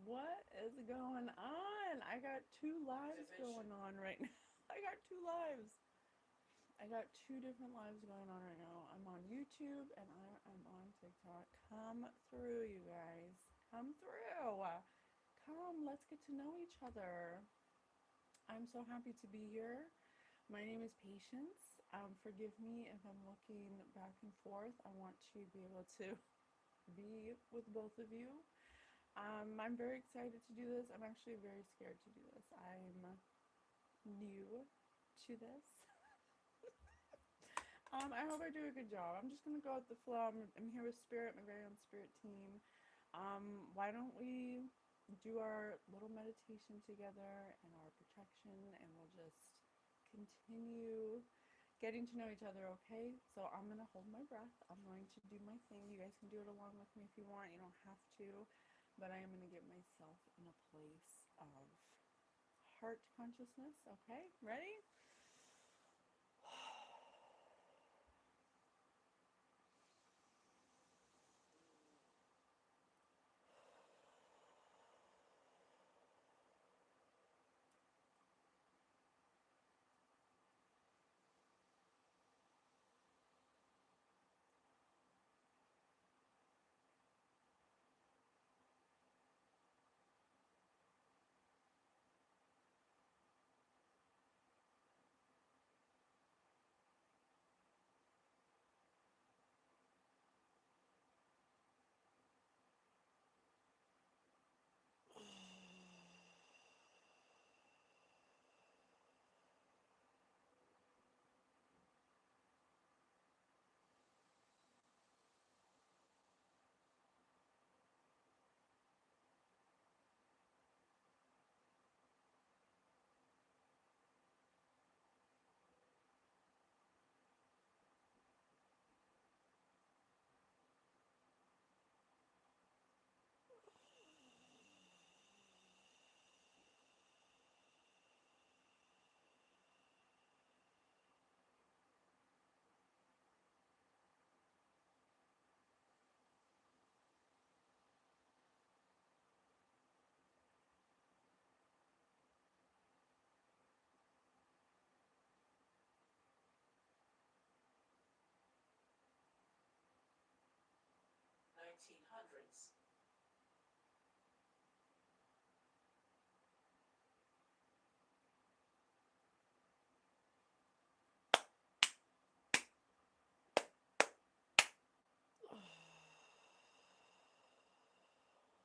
What is going on? I got two lives going on right now. I got two lives. I got two different lives going on right now. I'm on YouTube and I'm on TikTok. Come through, you guys. Come through. Come, let's get to know each other. I'm so happy to be here. My name is Patience. Forgive me if I'm looking back and forth. I want to be able to be with both of you. I'm very excited to do this. I'm actually very scared to do this. I'm new to this. I hope I do a good job. I'm just going to go with the flow. I'm here with Spirit, my very own Spirit team. Why don't we do our little meditation together and our protection, and we'll just continue getting to know each other, okay? So I'm going to hold my breath. I'm going to do my thing. You guys can do it along with me if you want. You don't have to. But I am going to get myself in a place of heart consciousness, okay? Ready?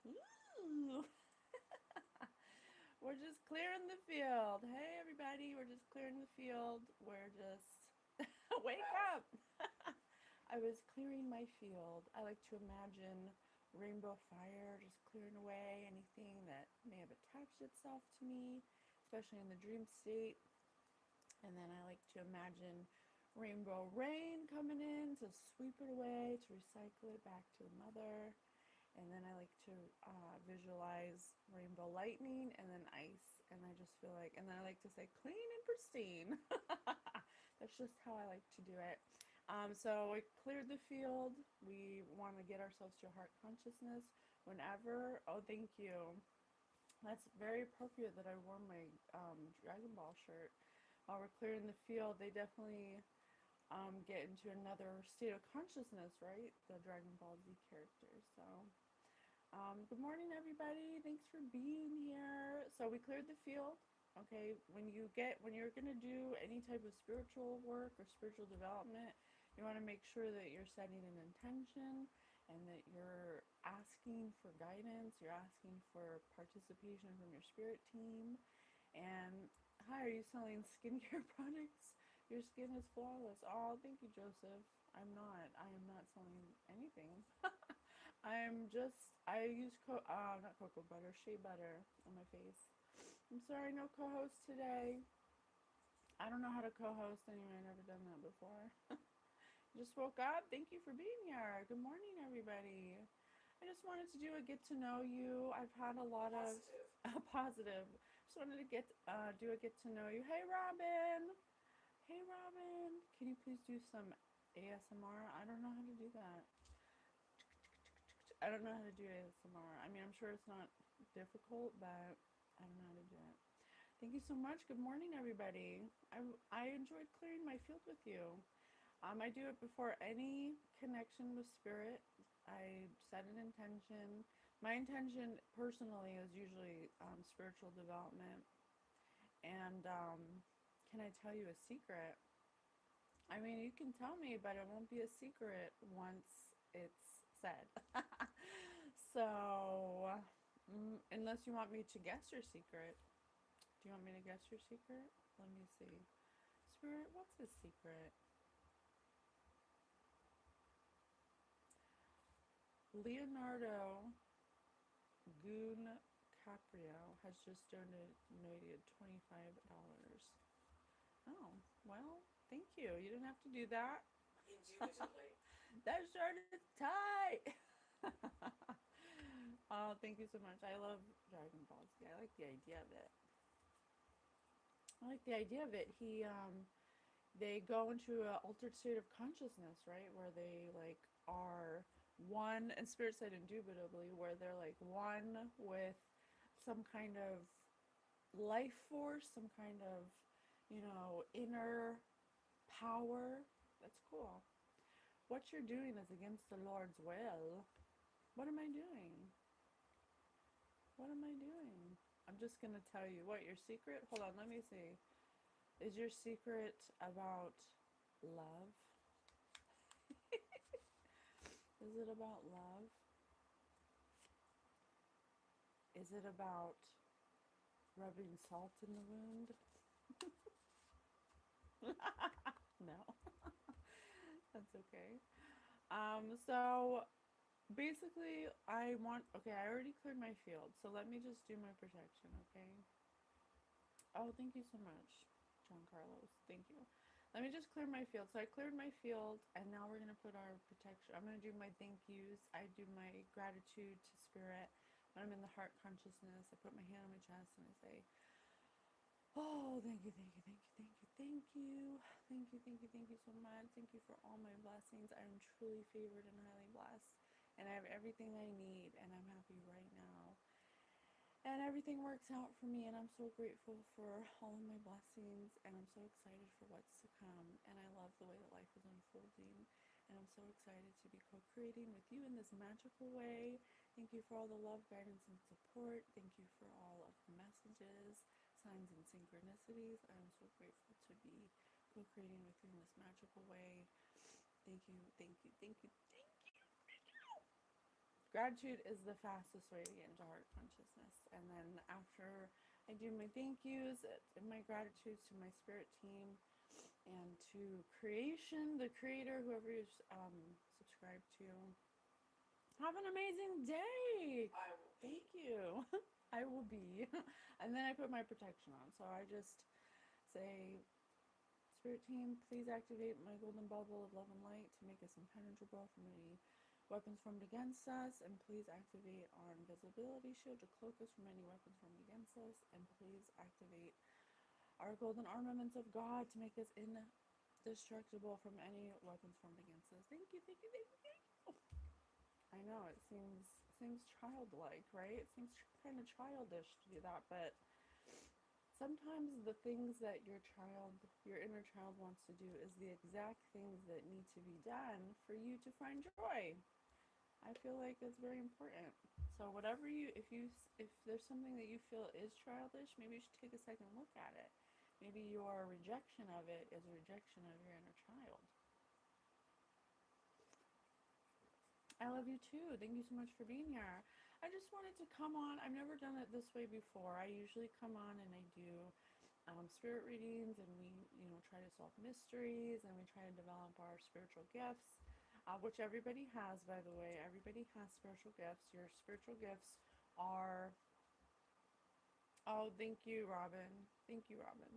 Ooh. We're just clearing the field. Hey, everybody, we're just clearing the field. We're just. Wake up! I was clearing my field. I like to imagine rainbow fire just clearing away anything that may have attached itself to me, especially in the dream state. And then I like to imagine rainbow rain coming in to sweep it away, to recycle it back to the mother. And then I like to visualize rainbow lightning and then ice. And I just feel like, and then I like to say clean and pristine. That's just how I like to do it. So I cleared the field. We want to get ourselves to heart consciousness whenever. Oh, thank you. That's very appropriate that I wore my Dragon Ball shirt. While we're clearing the field, they definitely get into another state of consciousness, right? The Dragon Ball Z characters. So, good morning, everybody. Thanks for being here. So we cleared the field. Okay, when you're gonna do any type of spiritual work or spiritual development, you want to make sure that you're setting an intention and that you're asking for guidance. You're asking for participation from your spirit team. And hi, are you selling skincare products? Your skin is flawless. Oh, thank you, Joseph. I'm not. I am not selling anything. I use not cocoa butter, shea butter on my face. I'm sorry, no co-host today. I don't know how to co-host anyway. I've never done that before. Just woke up. Thank you for being here. Good morning, everybody. I just wanted to do a get to know you. I've had a lot of positive. Just wanted to do a get to know you. Hey, Robin. Hey, Robin. Can you please do some ASMR? I don't know how to do that. I don't know how to do ASMR. I mean, I'm sure it's not difficult, but I don't know how to do it. Thank you so much. Good morning, everybody. I enjoyed clearing my field with you. I do it before any connection with spirit. I set an intention. My intention personally is usually spiritual development. And can I tell you a secret? I mean, you can tell me, but it won't be a secret once it's said. So, unless you want me to guess your secret. Do you want me to guess your secret? Let me see. Spirit, what's his secret? Leonardo Goon Caprio has just donated $25. Oh, well, thank you. You didn't have to do that. Intuitively. That shirt is tight. Oh, thank you so much. I love Dragon Ball Z. I like the idea of it. I like the idea of it. They go into an altered state of consciousness, right, where they like are one, and spirit said indubitably, where they're like one with some kind of life force, some kind of, inner power. That's cool. What you're doing is against the Lord's will. What am I doing? What am I doing? I'm just going to tell you what your secret. Hold on, let me see. Is your secret about love? Is it about love? Is it about rubbing salt in the wound? No, that's okay. So basically, okay, I already cleared my field, so let me just do my protection, okay? Oh, thank you so much, John Carlos. Thank you. Let me just clear my field. So I cleared my field, and now we're going to put our protection. I'm going to do my thank yous. I do my gratitude to spirit. When I'm in the heart consciousness, I put my hand on my chest and I say, oh, thank you, thank you, thank you, thank you, thank you. Thank you, thank you, thank you so much. Thank you for all my blessings. I am truly favored and highly blessed. And I have everything I need, and I'm happy right now. And everything works out for me, and I'm so grateful for all of my blessings, and I'm so excited for what's to come. And I love the way that life is unfolding, and I'm so excited to be co-creating with you in this magical way. Thank you for all the love, guidance, and support. Thank you for all of the messages, signs, and synchronicities. I am so grateful to be co-creating with you in this magical way. Thank you, thank you, thank you, thank you. Gratitude is the fastest way to get into heart consciousness. And then after I do my thank yous and my gratitudes to my spirit team and to creation, the creator, whoever you subscribe to, have an amazing day. I will Thank be. you. I will be. And then I put my protection on. So I just say, Spirit team, please activate my golden bubble of love and light to make us impenetrable from any weapons formed against us, and please activate our invisibility shield to cloak us from any weapons formed against us, and please activate our golden armaments of God to make us indestructible from any weapons formed against us. Thank you, thank you, thank you, thank you. I know it seems childlike, right? It seems kind of childish to do that, but sometimes the things that your inner child wants to do is the exact things that need to be done for you to find joy. I feel like it's very important. So whatever if there's something that you feel is childish, maybe you should take a second look at it. Maybe your rejection of it is a rejection of your inner child. I love you too. Thank you so much for being here. I just wanted to come on. I've never done it this way before. I usually come on and I do spirit readings, and we, try to solve mysteries, and we try to develop our spiritual gifts, which everybody has, by the way. Everybody has spiritual gifts. Your spiritual gifts are. Oh, thank you, Robin. Thank you, Robin.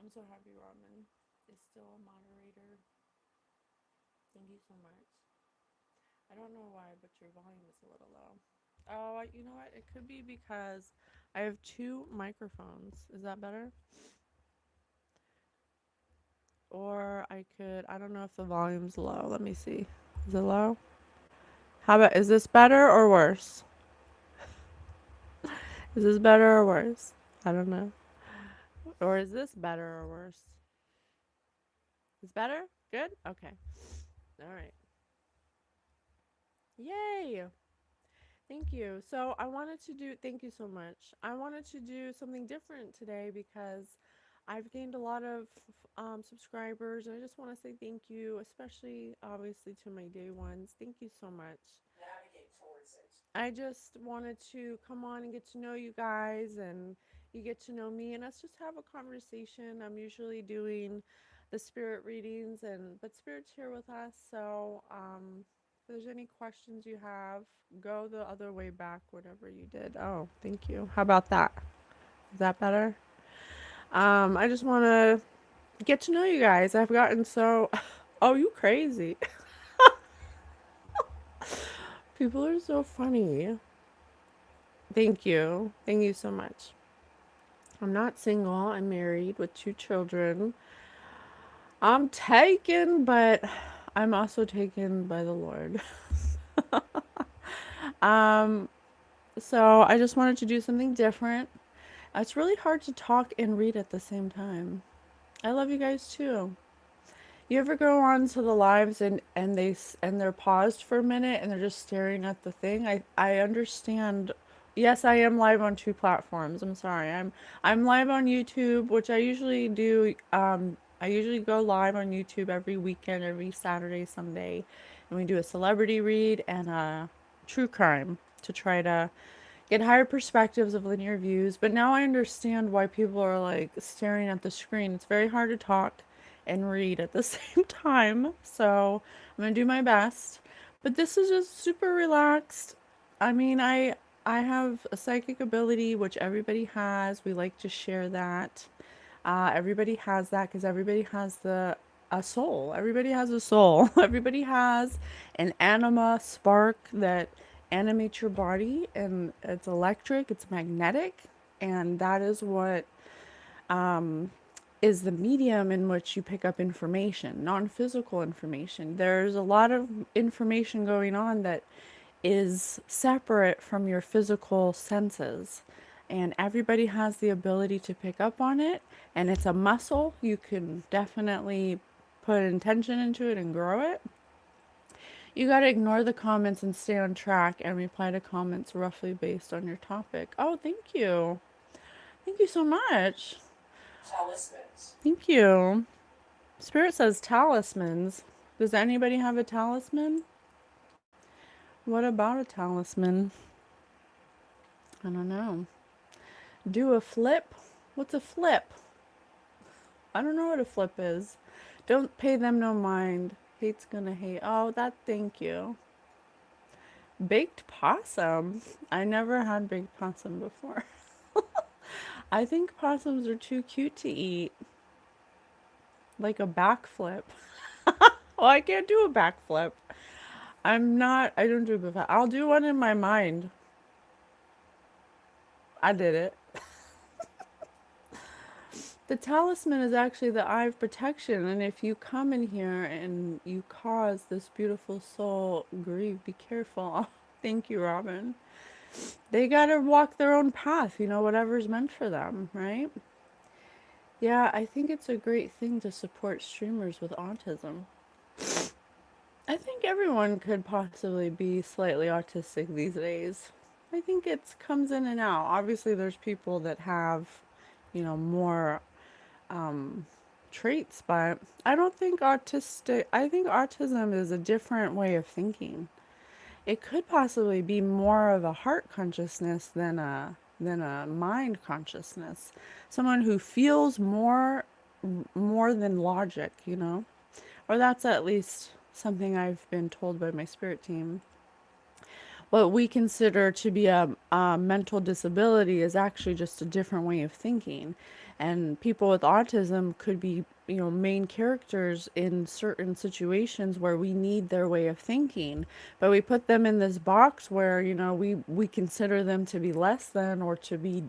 I'm so happy Robin is still a moderator. Thank you so much. I don't know why, but your volume is a little low. Oh, you know what? It could be because I have two microphones. Is that better? Or I don't know if the volume's low. Let me see. Is it low? How about, is this better or worse? Is this better or worse? I don't know. Or is this better or worse? It's better? Good? Okay. All right. Yay. Thank you. So I wanted to do, thank you so much. I wanted to do something different today because I've gained a lot of subscribers, and I just want to say thank you, especially obviously to my day ones. Thank you so much. I just wanted to come on and get to know you guys, and you get to know me, and us just have a conversation. I'm usually doing the spirit readings, and but spirit's here with us. So if there's any questions you have, go the other way back, whatever you did. Oh, thank you. How about that? Is that better? I just want to get to know you guys. I've gotten so. Oh, you crazy. People are so funny. Thank you. Thank you so much. I'm not single. I'm married with 2 children. I'm taken, but I'm also taken by the Lord. um, so I just wanted to do something different. It's really hard to talk and read at the same time. I love you guys too. You ever go on to the lives and they're paused for a minute and they're just staring at the thing? I understand. Yes, I am live on 2 platforms. I'm sorry. I'm live on YouTube, which I usually do. I usually go live on YouTube every weekend, every Saturday, Sunday, and we do a celebrity read and a true crime to try to get higher perspectives of linear views. But now I understand why people are like staring at the screen. It's very hard to talk and read at the same time. So I'm gonna do my best. But this is just super relaxed. I mean, I have a psychic ability, which everybody has. We like to share that. Everybody has that because everybody has the a soul. Everybody has a soul. Everybody has an anima spark that animates your body, and it's electric, it's magnetic, and that is what is the medium in which you pick up information, non-physical information. There's a lot of information going on that is separate from your physical senses. And everybody has the ability to pick up on it. And it's a muscle. You can definitely put intention into it and grow it. You got to ignore the comments and stay on track and reply to comments roughly based on your topic. Oh, thank you. Thank you so much. Talismans. Thank you. Spirit says talismans. Does anybody have a talisman? What about a talisman? I don't know. Do a flip? What's a flip? I don't know what a flip is. Don't pay them no mind. Hate's gonna hate. Oh, that, thank you. Baked possum. I never had baked possum before. I think possums are too cute to eat. Like a backflip. Well, I can't do a backflip. I don't do a backflip. I'll do one in my mind. I did it. The talisman is actually the eye of protection, and if you come in here and you cause this beautiful soul grief, be careful. Oh, thank you, Robin. They gotta walk their own path, whatever's meant for them, right? Yeah, I think it's a great thing to support streamers with autism. I think everyone could possibly be slightly autistic these days. I think it comes in and out. Obviously, there's people that have, more traits, but I don't think I think autism is a different way of thinking. It could possibly be more of a heart consciousness than a mind consciousness. Someone who feels more than logic. Or that's at least something I've been told by my spirit team. What we consider to be a mental disability is actually just a different way of thinking. And people with autism could be, main characters in certain situations where we need their way of thinking. But we put them in this box where, we consider them to be less than or to be,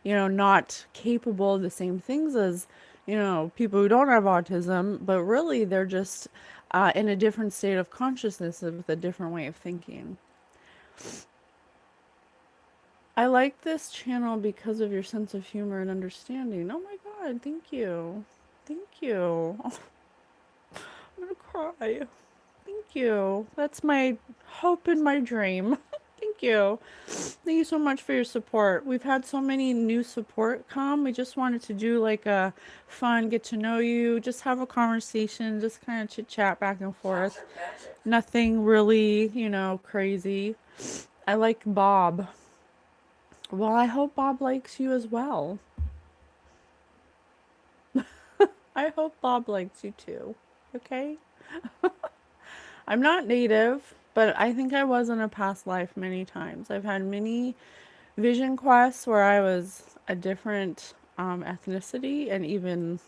not capable of the same things as, people who don't have autism. But really, they're just in a different state of consciousness with a different way of thinking. I like this channel because of your sense of humor and understanding. Oh my god, thank you. Thank you. Oh, I'm gonna cry. Thank you. That's my hope and my dream. Thank you. Thank you so much for your support. We've had so many new support come. We just wanted to do like a fun get to know you, just have a conversation, just kind of chit chat back and forth. Nothing really, crazy. I like Bob. Well, I hope Bob likes you as well. I hope Bob likes you too. Okay? I'm not native, but I think I was in a past life many times. I've had many vision quests where I was a different ethnicity and even,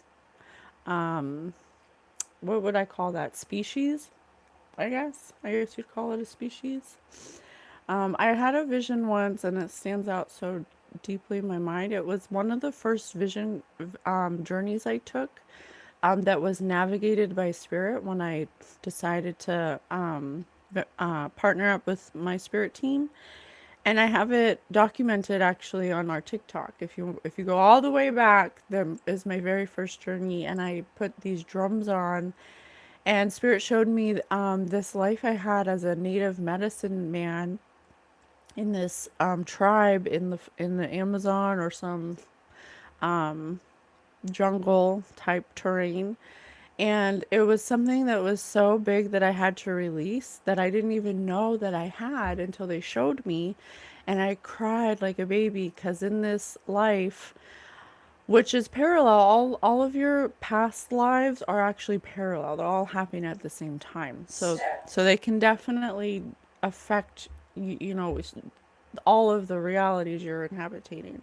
um, what would I call that? Species, I guess. I guess you'd call it a species. I had a vision once and it stands out so deeply in my mind. It was one of the first vision journeys I took that was navigated by spirit when I decided to partner up with my spirit team, and I have it documented actually on our TikTok. If you go all the way back, there is my very first journey, and I put these drums on, and spirit showed me this life I had as a native medicine man in this tribe in the Amazon or some um, jungle type terrain. And it was something that was so big that I had to release that I didn't even know that I had until they showed me. And I cried like a baby because in this life, which is parallel, all of your past lives are actually parallel. They're all happening at the same time. So they can definitely affect all of the realities you're inhabiting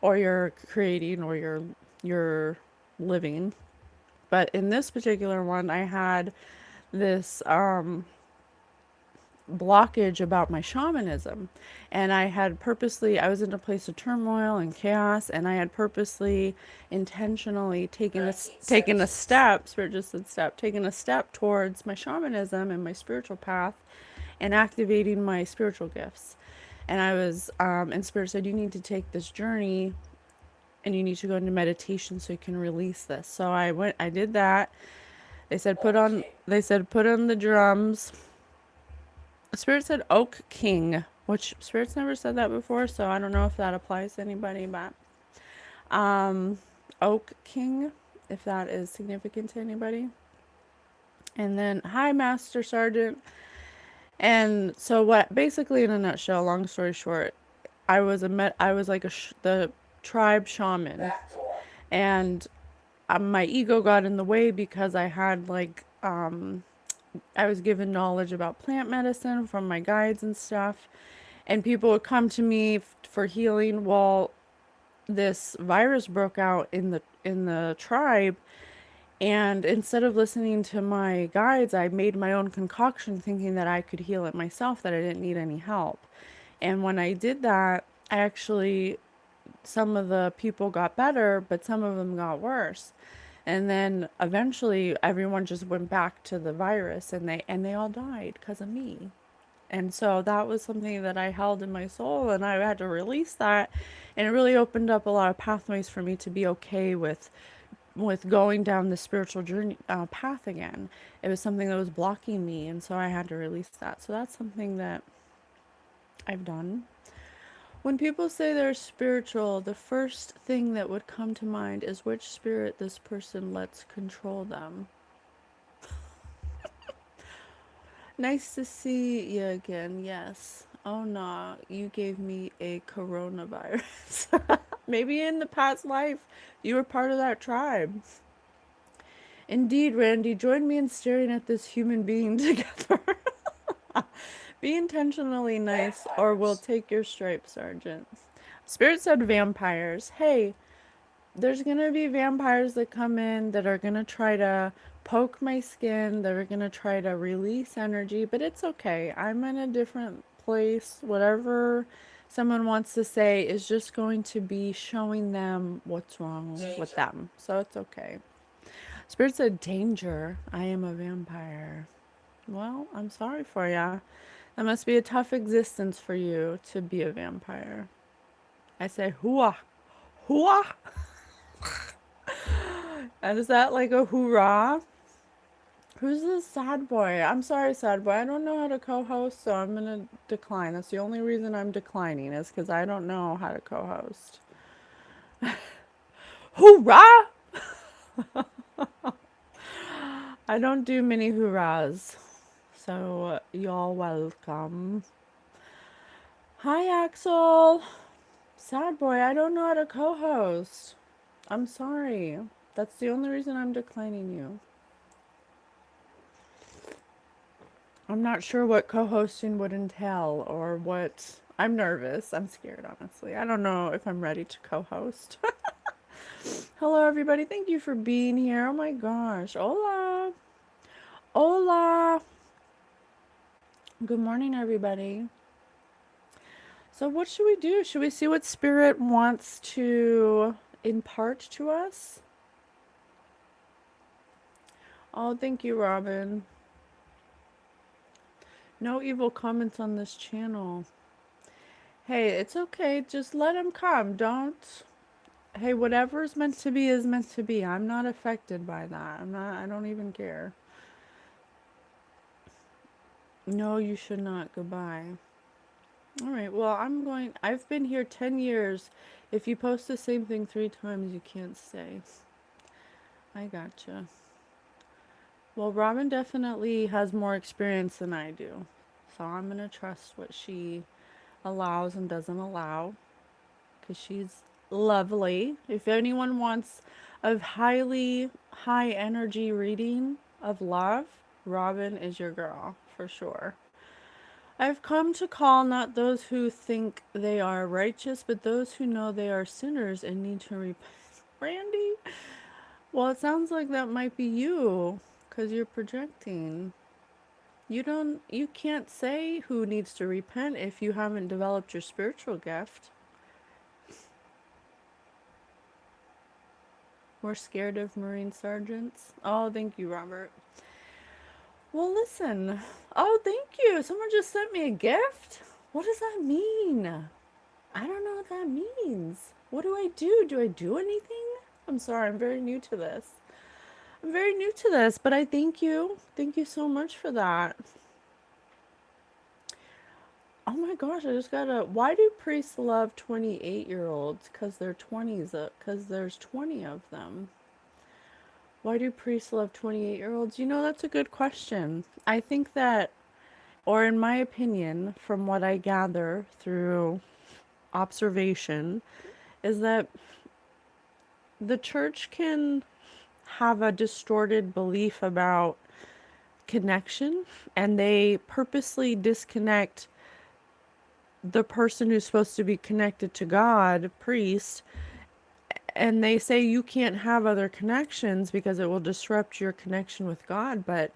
or you're creating or you're living. But in this particular one, I had this blockage about my shamanism. And I was in a place of turmoil and chaos, and I had purposely, intentionally taken a step, Spirit just said step, taken a step towards my shamanism and my spiritual path and activating my spiritual gifts. And and Spirit said, you need to take this journey and you need to go into meditation so you can release this. So I did that. They said put on the drums. Spirit said Oak King, which Spirit's never said that before, so I don't know if that applies to anybody, but Oak King, if that is significant to anybody. And then hi Master Sergeant. And so what basically in a nutshell, long story short, I was like the tribe shaman, and my ego got in the way because I had I was given knowledge about plant medicine from my guides and stuff, and people would come to me for healing. Well, this virus broke out in the tribe, and instead of listening to my guides, I made my own concoction thinking that I could heal it myself, that I didn't need any help. And when I did that, I actually, some of the people got better, but some of them got worse. And then eventually everyone just went back to the virus, and they all died because of me. And so that was something that I held in my soul, and I had to release that. And it really opened up a lot of pathways for me to be okay with going down the spiritual journey path again. It was something that was blocking me, and so I had to release that. So that's something that I've done. When people say they're spiritual, the first thing that would come to mind is which spirit this person lets control them. Nice to see you again. Yes. Oh no, you gave me a coronavirus. Maybe in the past life you were part of that tribe. Indeed, Randy, join me in staring at this human being together. Be intentionally nice or we'll take your stripe, Sergeant. Spirit said vampires. Hey, there's gonna be vampires that come in that are gonna try to poke my skin, that are gonna try to release energy, but it's okay. I'm in a different place. Whatever someone wants to say is just going to be showing them what's wrong with them. So it's okay. Spirit said, danger. I am a vampire. Well, I'm sorry for ya. That must be a tough existence for you to be a vampire. I say hooah, hooah. And is that like a hoorah? Who's this sad boy? I'm sorry, sad boy. I don't know how to co-host, so I'm gonna decline. That's the only reason I'm declining is because I don't know how to co-host. Hoorah! I don't do many hoorahs. So, y'all welcome. Hi, Axel. Sad boy, I don't know how to co-host. I'm sorry. That's the only reason I'm declining you. I'm not sure what co-hosting would entail or what. I'm nervous. I'm scared, honestly. I don't know if I'm ready to co-host. Hello, everybody. Thank you for being here. Oh my gosh. Hola. Hola. Good morning, everybody. So, what should we do? Should we see what Spirit wants to impart to us? Oh, thank you, Robin. No evil comments on this channel. Hey, it's okay. Just let him come. Don't. Hey, whatever's meant to be is meant to be. I'm not affected by that. I don't even care. No, you should not. Goodbye. All right, well, I've been here 10 years. If you post the same thing 3 times, you can't stay. I gotcha. Well, Robin definitely has more experience than I do. So I'm going to trust what she allows and doesn't allow. Because she's lovely. If anyone wants a highly high energy reading of love, Robin is your girl, for sure. I've come to call not those who think they are righteous, but those who know they are sinners and need to repent. Randy? Well, it sounds like that might be you, because you're projecting. You can't say who needs to repent if you haven't developed your spiritual gift. We're scared of Marine sergeants. Oh, thank you, Robert. Well, listen. Oh, thank you. Someone just sent me a gift? What does that mean? I don't know what that means. What do I do? Do I do anything? I'm sorry, I'm very new to this. But I thank you. Thank you so much for that. Oh my gosh, I just gotta. Why do priests love 28-year-olds? Because they're 20s, because there's 20 of them. Why do priests love 28-year-olds? You know, that's a good question. I think that, or in my opinion, from what I gather through observation, is that the church can have a distorted belief about connection, and they purposely disconnect the person who's supposed to be connected to God, priest, and they say you can't have other connections because it will disrupt your connection with God. But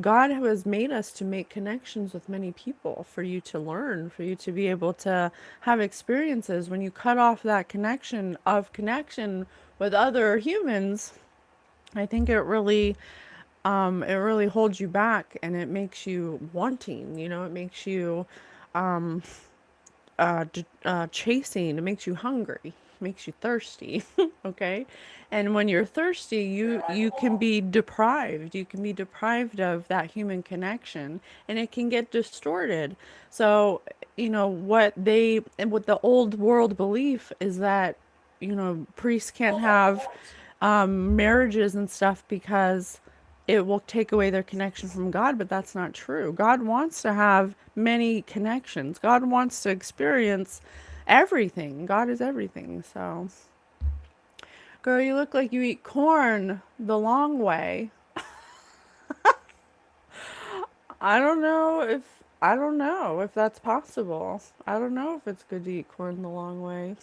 God has made us to make connections with many people, for you to learn, for you to be able to have experiences. When you cut off that connection with other humans, I think it really holds you back, and it makes you wanting, it makes you chasing, it makes you hungry, it makes you thirsty. Okay, and when you're thirsty, you can be deprived, of that human connection, and it can get distorted. So what the old world belief is that priests can't have marriages and stuff because it will take away their connection from God, but that's not true. God wants to have many connections. God wants to experience everything. God is everything. So, girl, you look like you eat corn the long way. I don't know if that's possible. I don't know if it's good to eat corn the long way.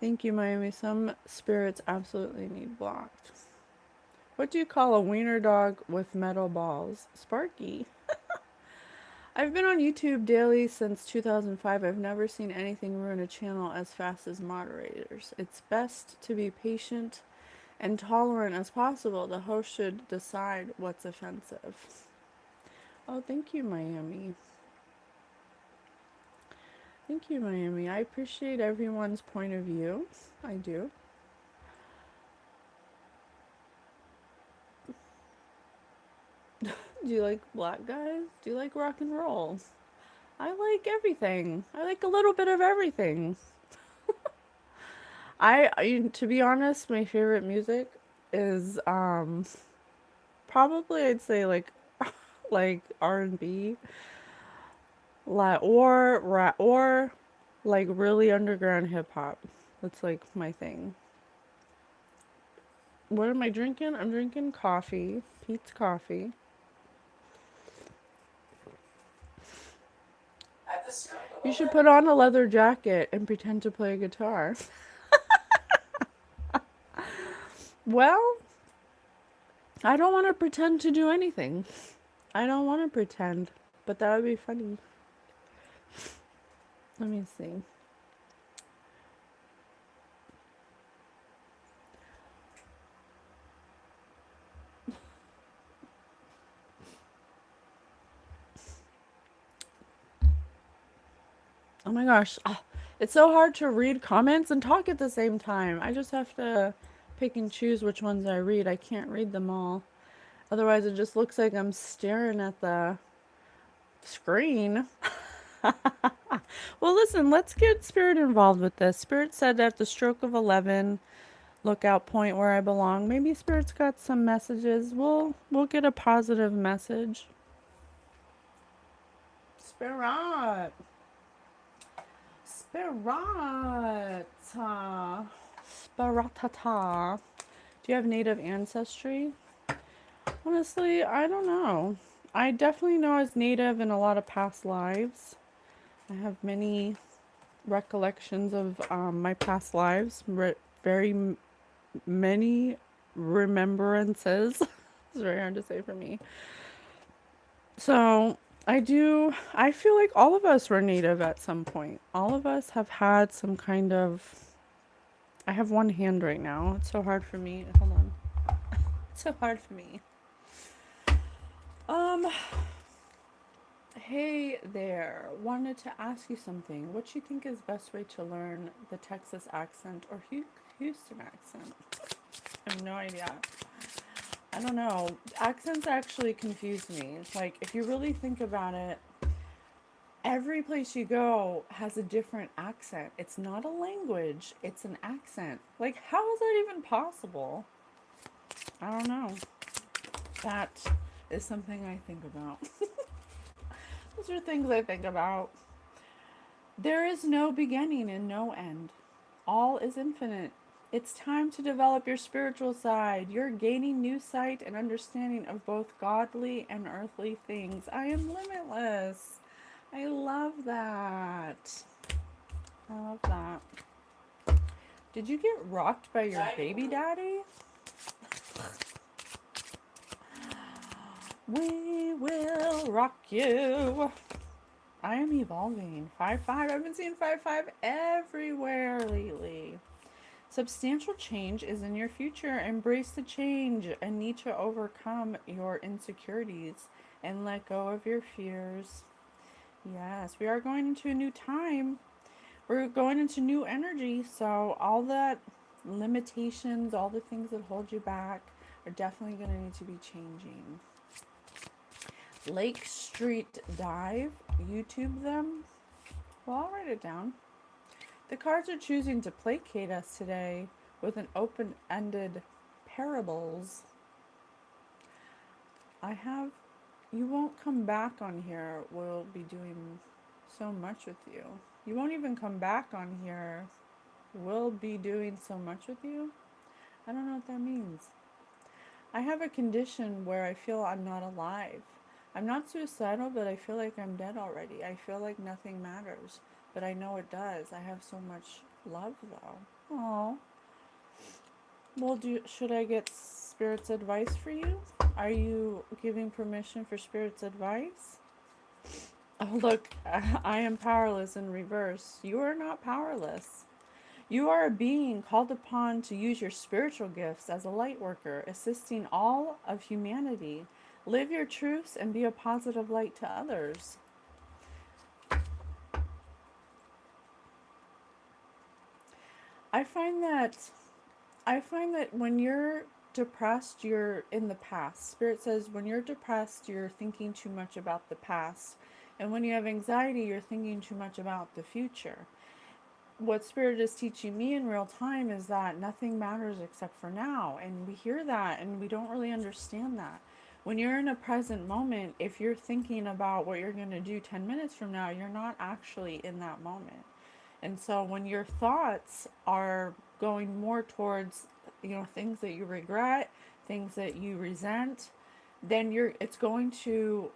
Thank you, Miami. Some spirits absolutely need blocked. What do you call a wiener dog with metal balls? Sparky. I've been on YouTube daily since 2005. I've never seen anything ruin a channel as fast as moderators. It's best to be patient and tolerant as possible. The host should decide what's offensive. Oh, thank you, Miami. Thank you, Miami. I appreciate everyone's point of view. I do. Do you like black guys? Do you like rock and roll? I like everything. I like a little bit of everything. To be honest, my favorite music is probably I'd say like R&B, or like really underground hip hop. That's like my thing. What am I drinking? I'm drinking coffee, Pete's coffee. You should put on a leather jacket and pretend to play a guitar. Well, I don't want to pretend to do anything. I don't want to pretend, but that would be funny. Let me see. Oh my gosh. It's so hard to read comments and talk at the same time. I just have to pick and choose which ones I read. I can't read them all. Otherwise, it just looks like I'm staring at the screen. Well, listen, let's get Spirit involved with this. Spirit said at the stroke of 11, lookout point where I belong. Maybe Spirit's got some messages. We'll get a positive message. Spirit. Spirit. Spiratata. Do you have native ancestry? Honestly, I don't know. I definitely know I was native in a lot of past lives. I have many recollections of my past lives. Very many remembrances. It's very hard to say for me. So I feel like all of us were native at some point. All of us have had some kind of. I have one hand right now. It's so hard for me. Hold on. It's so hard for me. Hey there. Wanted to ask you something. What do you think is best way to learn the Texas accent or Houston accent? I have no idea. I don't know. Accents actually confuse me. Like, if you really think about it, every place you go has a different accent. It's not a language, it's an accent. Like, how is that even possible? I don't know. That is something I think about. Those are things I think about. There is no beginning and no end. All is infinite. It's time to develop your spiritual side. You're gaining new sight and understanding of both godly and earthly things. I am limitless. I love that. I love that. Did you get rocked by your baby daddy? We will rock you. I am evolving. 5-5. I've been seeing 5-5 everywhere lately. Substantial change is in your future. Embrace the change and need to overcome your insecurities and let go of your fears. Yes, we are going into a new time. We're going into new energy. So all that limitations, all the things that hold you back are definitely going to need to be changing. Lake Street Dive. YouTube them. Well, I'll write it down. The cards are choosing to placate us today with an open-ended parables. You won't come back on here. We'll be doing so much with you. You won't even come back on here. We'll be doing so much with you. I don't know what that means. I have a condition where I feel I'm not alive. I'm not suicidal, but I feel like I'm dead already. I feel like nothing matters, but I know it does. I have so much love, though. Aww. Well, should I get Spirit's advice for you? Are you giving permission for Spirit's advice? Oh, look, I am powerless in reverse. You are not powerless. You are a being called upon to use your spiritual gifts as a light worker, assisting all of humanity. Live your truths and be a positive light to others. I find that when you're depressed, you're in the past. Spirit says when you're depressed, you're thinking too much about the past. And when you have anxiety, you're thinking too much about the future. What Spirit is teaching me in real time is that nothing matters except for now. And we hear that and we don't really understand that. When you're in a present moment, if you're thinking about what you're going to do 10 minutes from now, you're not actually in that moment. And so when your thoughts are going more towards, things that you regret, things that you resent, then it's going to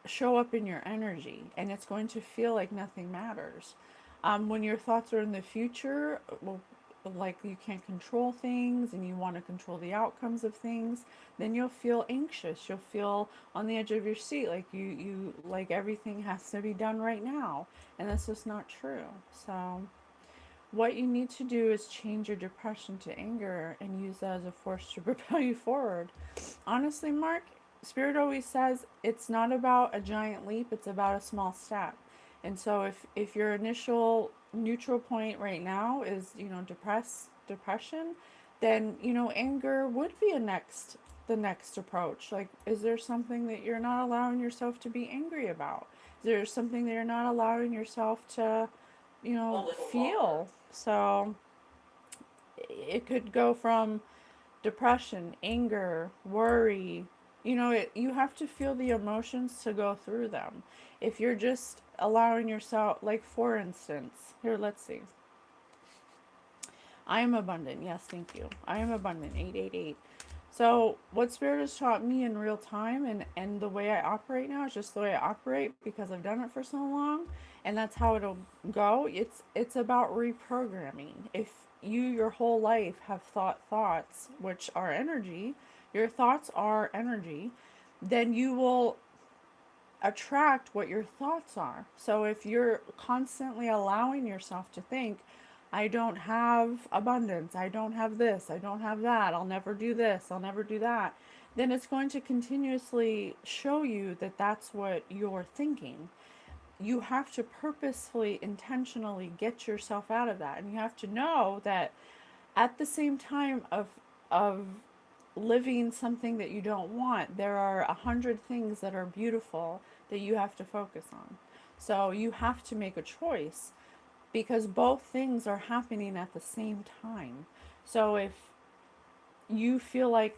show up in your energy and it's going to feel like nothing matters. When your thoughts are in the future, well, like you can't control things and you want to control the outcomes of things, then you'll feel anxious. You'll feel on the edge of your seat, like you like everything has to be done right now, and that's just not true. So what you need to do is change your depression to anger and use that as a force to propel you forward. Honestly, Mark, Spirit always says it's not about a giant leap, it's about a small step. And so if your initial neutral point right now is, depression, then, anger would be the next approach. Like, is there something that you're not allowing yourself to be angry about? Is there something that you're not allowing yourself to, feel? So it could go from depression, anger, worry. You have to feel the emotions to go through them. If you're just allowing yourself, like for instance, here, let's see. I am abundant. Yes, thank you. I am abundant. 888. So what Spirit has taught me in real time and the way I operate now is just the way I operate because I've done it for so long, and that's how it'll go. It's about reprogramming. If you your whole life have thought thoughts, which are energy, your thoughts are energy, then you will attract what your thoughts are. So if you're constantly allowing yourself to think, I don't have abundance, I don't have this, I don't have that, I'll never do this, I'll never do that, then it's going to continuously show you that that's what you're thinking. You have to purposefully, intentionally get yourself out of that. And you have to know that at the same time of living something that you don't want, there are 100 things that are beautiful that you have to focus on. So you have to make a choice because both things are happening at the same time. So if you feel like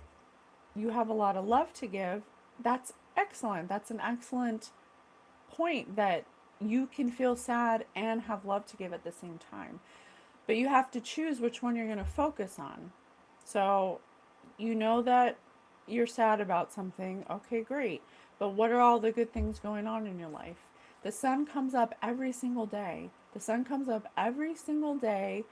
you have a lot of love to give, that's excellent. That's an excellent point that you can feel sad and have love to give at the same time. But you have to choose which one you're going to focus on. So you know that you're sad about something. Okay, great. But what are all the good things going on in your life? The sun comes up every single day. The sun comes up every single day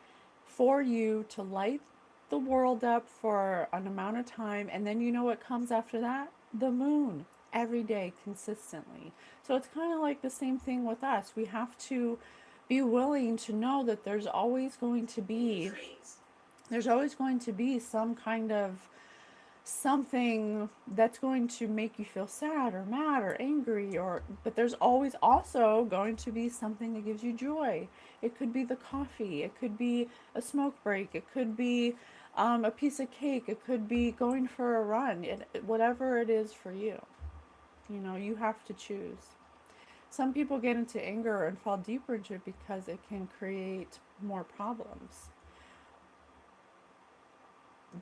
for you to light the world up for an amount of time. And then you know what comes after that? The moon. Every day, consistently. So it's kind of like the same thing with us. We have to be willing to know that there's always going to be some kind of something that's going to make you feel sad or mad or angry, but there's always also going to be something that gives you joy. It could be the coffee, it could be a smoke break, it could be a piece of cake, it could be going for a run, whatever it is for you. You have to choose. Some people get into anger and fall deeper into it because it can create more problems.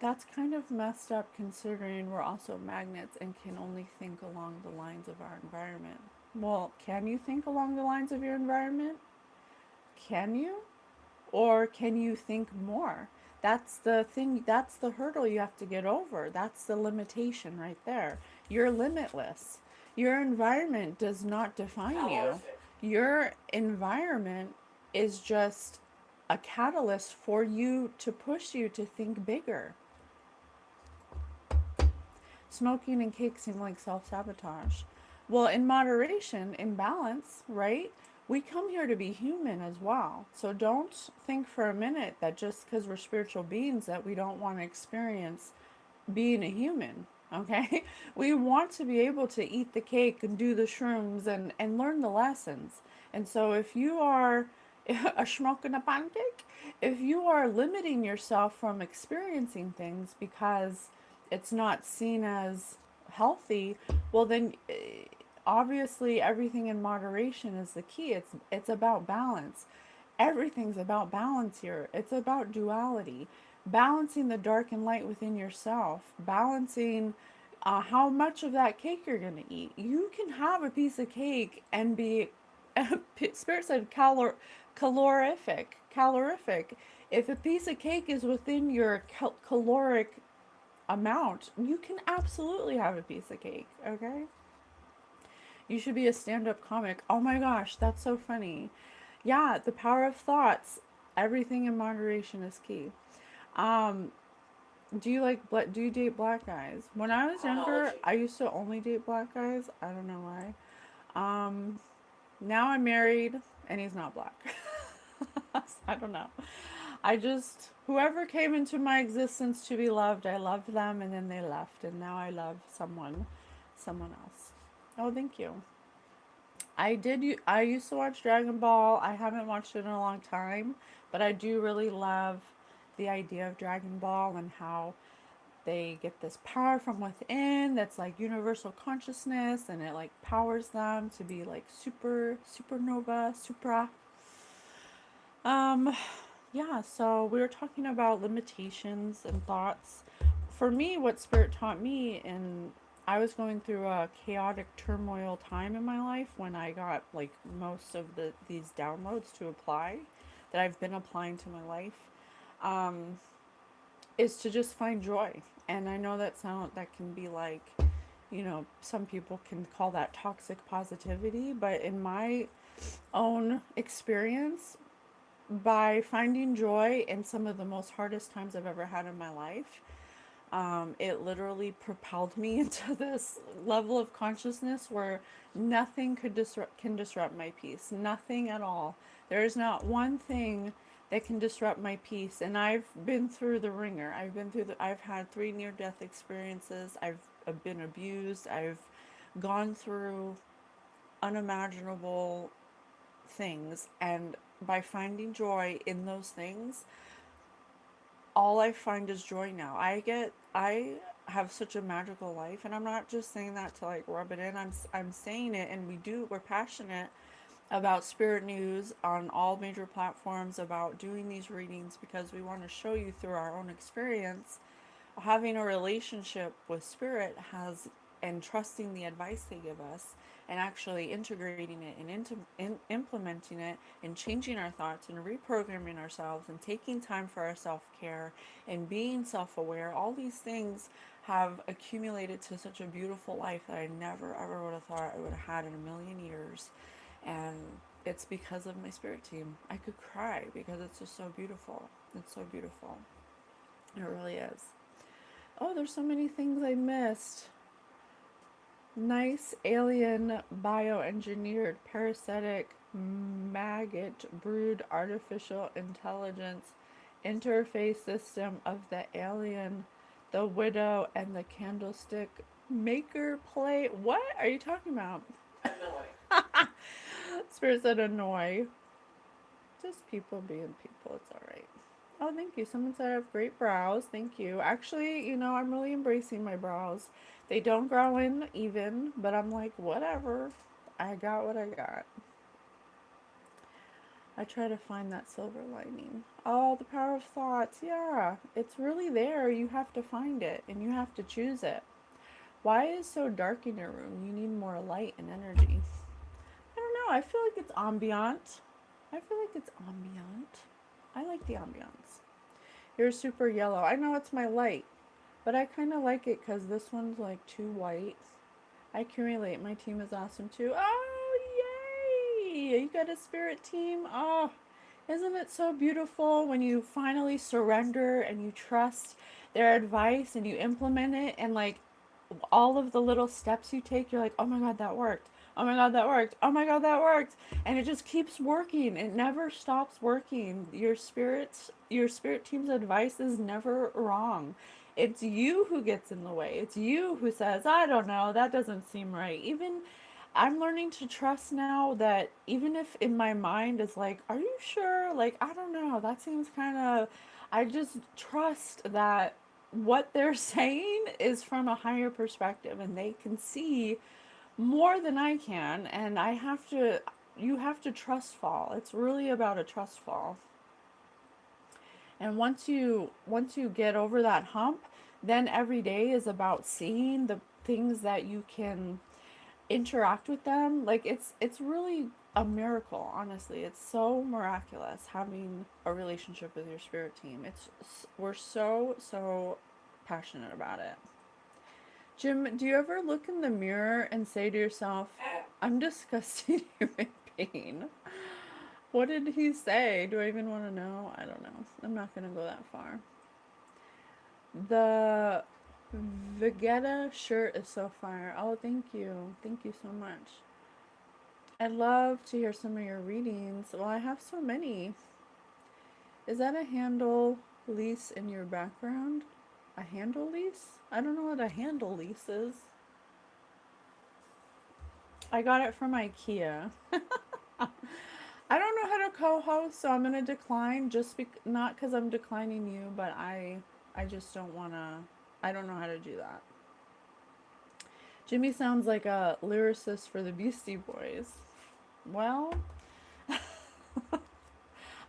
That's kind of messed up considering we're also magnets and can only think along the lines of our environment. Well, can you think along the lines of your environment? Can you? Or can you think more? That's the thing, that's the hurdle you have to get over. That's the limitation right there. You're limitless. Your environment does not define you. Your environment is just a catalyst for you to push you to think bigger. Smoking and cake seem like self-sabotage. Well, in moderation, in balance, right? We come here to be human as well. So don't think for a minute that just because we're spiritual beings that we don't want to experience being a human. Okay? We want to be able to eat the cake and do the shrooms and learn the lessons. And so if you are a schmuck and a pancake. If you are limiting yourself from experiencing things because it's not seen as healthy, well then obviously everything in moderation is the key. It's about balance. Everything's about balance here. It's about duality. Balancing the dark and light within yourself. Balancing how much of that cake you're going to eat. You can have a piece of cake and be, Spirit said, calorific. Calorific. If a piece of cake is within your caloric amount, you can absolutely have a piece of cake, okay? You should be a stand-up comic. Oh my gosh, that's so funny. Yeah, the power of thoughts. Everything in moderation is key. Um, do you date black guys? When I was younger, I used to only date black guys. I don't know why. Um, Now I'm married and he's not black. I don't know. I just, whoever came into my existence to be loved, I loved them and then they left and now I love someone else. Oh, thank you. I used to watch Dragon Ball. I haven't watched it in a long time, but I do really love the idea of Dragon Ball and how they get this power from within that's like universal consciousness and it like powers them to be like supernova supra. um yeah, so we were talking about limitations and thoughts. For me, what spirit taught me, and I was going through a chaotic turmoil time in my life when I got like most of these downloads to apply that I've been applying to my life, um, is to just find joy. And I know that can be like, some people can call that toxic positivity, but in my own experience, by finding joy in some of the most hardest times I've ever had in my life, it literally propelled me into this level of consciousness where nothing can disrupt my peace. Nothing at all. There is not one thing that can disrupt my peace. And I've been through the ringer. I've had 3 near-death experiences. I've been abused. I've gone through unimaginable things. And by finding joy in those things, all I find is joy now. I have such a magical life, and I'm not just saying that to like rub it in. I'm saying it, and we're passionate about spirit news on all major platforms about doing these readings because we want to show you through our own experience having a relationship with spirit has, and trusting the advice they give us and actually integrating it and implementing it and changing our thoughts and reprogramming ourselves and taking time for our self-care and being self-aware. All these things have accumulated to such a beautiful life that I never ever would have thought I would have had in a million years. And it's because of my spirit team. I could cry because it's just so beautiful. It's so beautiful. It really is. Oh, there's so many things I missed. Nice alien bioengineered parasitic maggot brood artificial intelligence interface system of the alien, the widow, and the candlestick maker play. What are you talking about? Spirit said annoy. Just people being people. It's alright. Oh, thank you. Someone said I have great brows. Thank you. Actually, I'm really embracing my brows. They don't grow in even, but I'm like, whatever. I got what I got. I try to find that silver lining. Oh, the power of thoughts. Yeah, it's really there. You have to find it and you have to choose it. Why is it so dark in your room? You need more light and energy. I don't know. I feel like it's ambient. I like the ambiance. You're super yellow. I know it's my light, but I kind of like it because this one's like too white. I accumulate. My team is awesome too. Oh, yay! You got a spirit team. Oh, isn't it so beautiful when you finally surrender and you trust their advice and you implement it, and like all of the little steps you take, you're like, oh my God, that worked. Oh my God, that worked. Oh my God, that worked. And it just keeps working. It never stops working. Your spirit team's advice is never wrong. It's you who gets in the way. It's you who says, I don't know, that doesn't seem right. Even I'm learning to trust now that even if in my mind it's like, are you sure? Like, I don't know. That seems kind of, I just trust that what they're saying is from a higher perspective and they can see more than I can. And you have to trust fall. It's really about a trust fall. And once you get over that hump, then every day is about seeing the things that you can interact with them. Like it's really a miracle, honestly. It's so miraculous having a relationship with your spirit team. It's we're so passionate about it. Jim, do you ever look in the mirror and say to yourself, I'm disgusting human being? What did he say? Do I even want to know? I don't know. I'm not going to go that far. The Vegeta shirt is so fire. Oh, thank you. Thank you so much. I'd love to hear some of your readings. Well, I have so many. Is that a handle lease in your background? A handle lease? I don't know what a handle lease is. I got it from IKEA. I don't know how to co-host, so I'm gonna decline. Not because I'm declining you, but I just don't wanna. I don't know how to do that. Jimmy sounds like a lyricist for the Beastie Boys. Well, I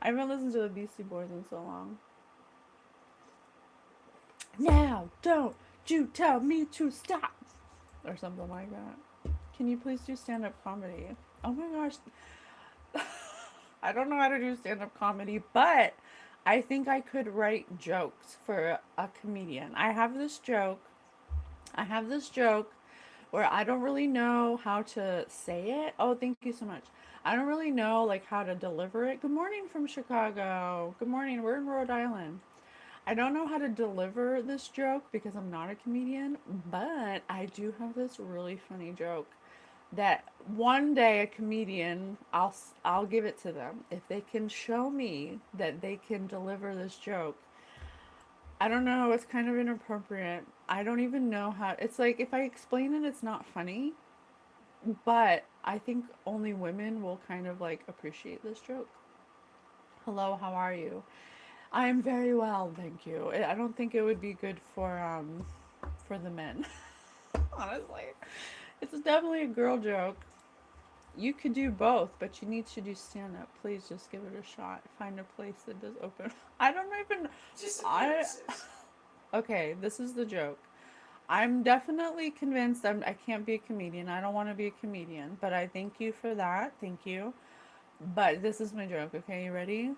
haven't listened to the Beastie Boys in so long. Now, don't you tell me to stop, or something like that. Can you please do stand-up comedy? Oh my gosh, I don't know how to do stand-up comedy, but I think I could write jokes for a comedian. I have this joke where I don't really know how to say it. Oh, thank you so much. I don't really know like how to deliver it. Good morning from Chicago. Good morning. We're in Rhode Island. I don't know how to deliver this joke because I'm not a comedian, but I do have this really funny joke that one day a comedian, I'll give it to them if they can show me that they can deliver this joke. I don't know, it's kind of inappropriate. I don't even know how. It's like if I explain it, it's not funny, but I think only women will kind of like appreciate this joke. Hello, how are you? I am very well, thank you. I don't think it would be good for the men. Honestly, it's definitely a girl joke. You could do both, but you need to do stand up. Please just give it a shot. Find a place that does open. I don't even. I. Okay, this is the joke. I'm definitely convinced I can't be a comedian. I don't want to be a comedian, but I thank you for that. Thank you. But this is my joke. Okay, you ready?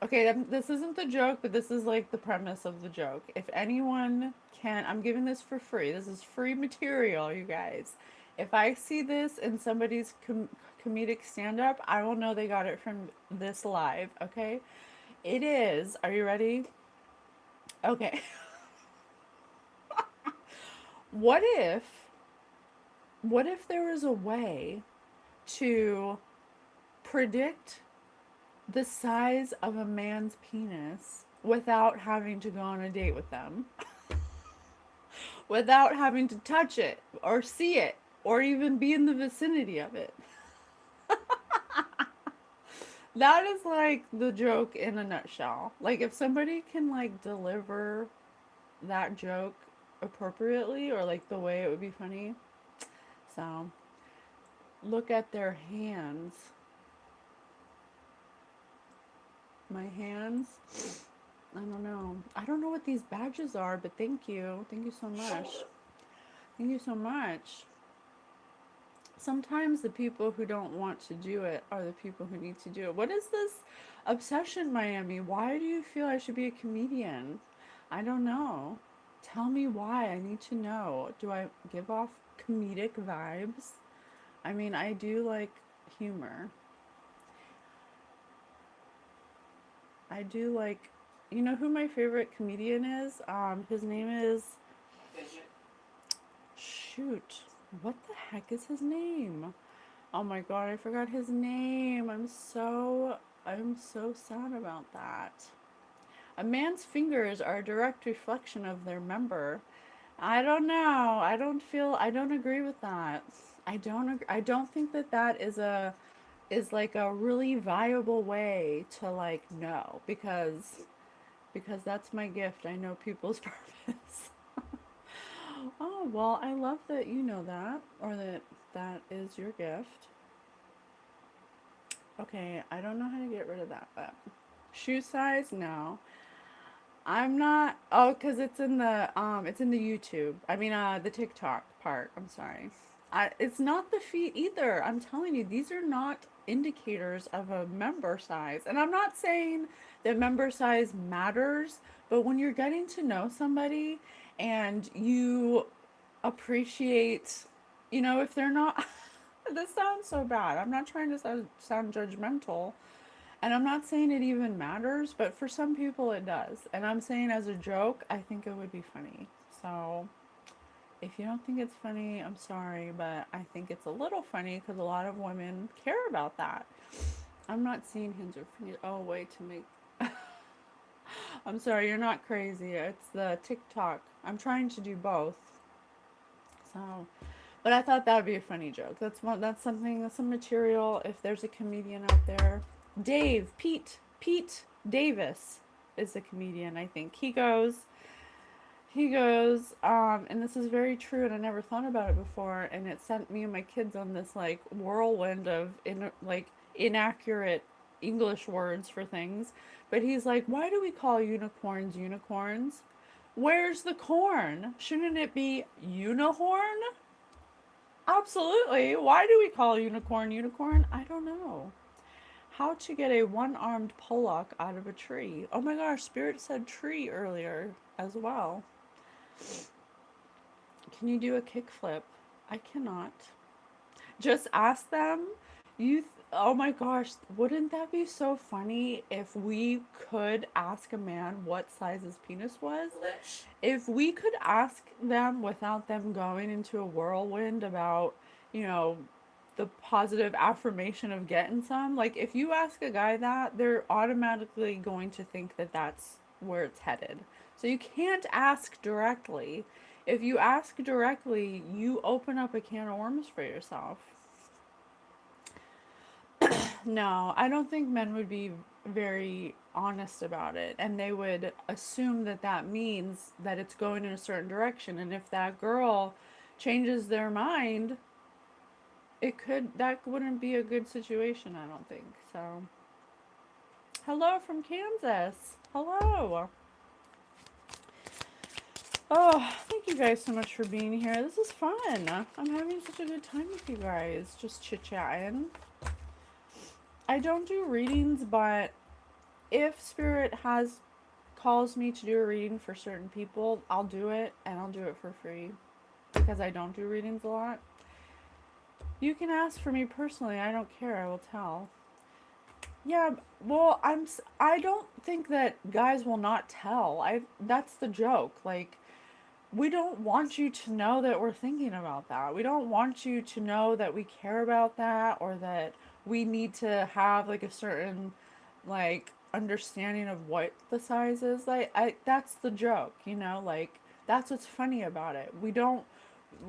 Okay, this isn't the joke, but this is like the premise of the joke. If anyone can, I'm giving this for free. This is free material, you guys. If I see this in somebody's comedic stand up, I will know they got it from this live, okay? It is, are you ready? Okay. What if, what if there was a way to predict the size of a man's penis without having to go on a date with them, without having to touch it or see it or even be in the vicinity of it? That is like the joke in a nutshell. Like if somebody can like deliver that joke appropriately or like the way it would be funny. So, look at their hands. My hands. I don't know. I don't know what these badges are, but thank you. Thank you so much. Thank you so much. Sometimes the people who don't want to do it are the people who need to do it. What is this obsession, Miami? Why do you feel I should be a comedian? I don't know. Tell me why. I need to know. Do I give off comedic vibes? I mean, I do like humor. I do like, you know who my favorite comedian is? His name is, shoot, what the heck is his name? Oh my god, I forgot his name. I'm so sad about that. A man's fingers are a direct reflection of their member. I don't know. I don't agree with that. I don't think that that is like a really viable way to like know, because that's my gift. I know people's purpose. Oh, well, I love that you know that, or that that is your gift. Okay, I don't know how to get rid of that, but shoe size, no. I'm not. Oh, cause it's in the YouTube. I mean, the TikTok part. I'm sorry. It's not the feet either. I'm telling you, these are not indicators of a member size. And I'm not saying that member size matters, but when you're getting to know somebody and you appreciate, if they're not, this sounds so bad. I'm not trying to sound judgmental, and I'm not saying it even matters, but for some people it does. And I'm saying as a joke, I think it would be funny. So if you don't think it's funny, I'm sorry, but I think it's a little funny because a lot of women care about that. I'm not seeing hinge or feet. Oh, wait to make. I'm sorry, you're not crazy. It's the TikTok. I'm trying to do both. So, but I thought that would be a funny joke. That's something. That's some material. If there's a comedian out there, Pete Davis is a comedian. I think and this is very true, and I never thought about it before. And it sent me and my kids on this like whirlwind of inaccurate English words for things. But he's like, why do we call unicorns unicorns? Where's the corn? Shouldn't it be unicorn? Absolutely. Why do we call a unicorn unicorn? I don't know. How to get a one-armed Pollock out of a tree. Oh my gosh, Spirit said tree earlier as well. Can you do a kickflip? I cannot. Just ask them. Oh my gosh, wouldn't that be so funny if we could ask a man what size his penis was? If we could ask them without them going into a whirlwind about, you know, the positive affirmation of getting some, like if you ask a guy that, they're automatically going to think that that's where it's headed. So you can't ask directly. If you ask directly, you open up a can of worms for yourself. No, I don't think men would be very honest about it, and they would assume that that means that it's going in a certain direction. And if that girl changes their mind, that wouldn't be a good situation, I don't think. So, hello from Kansas. Hello. Oh, thank you guys so much for being here. This is fun. I'm having such a good time with you guys, just chit-chatting. I don't do readings, but if Spirit calls me to do a reading for certain people, I'll do it, and I'll do it for free because I don't do readings a lot. You can ask for me personally. I don't care. I will tell. Yeah, well, I don't think that guys will not tell. That's the joke. Like, we don't want you to know that we're thinking about that. We don't want you to know that we care about that, or that we need to have like a certain like understanding of what the size is. That's the joke, like that's what's funny about it.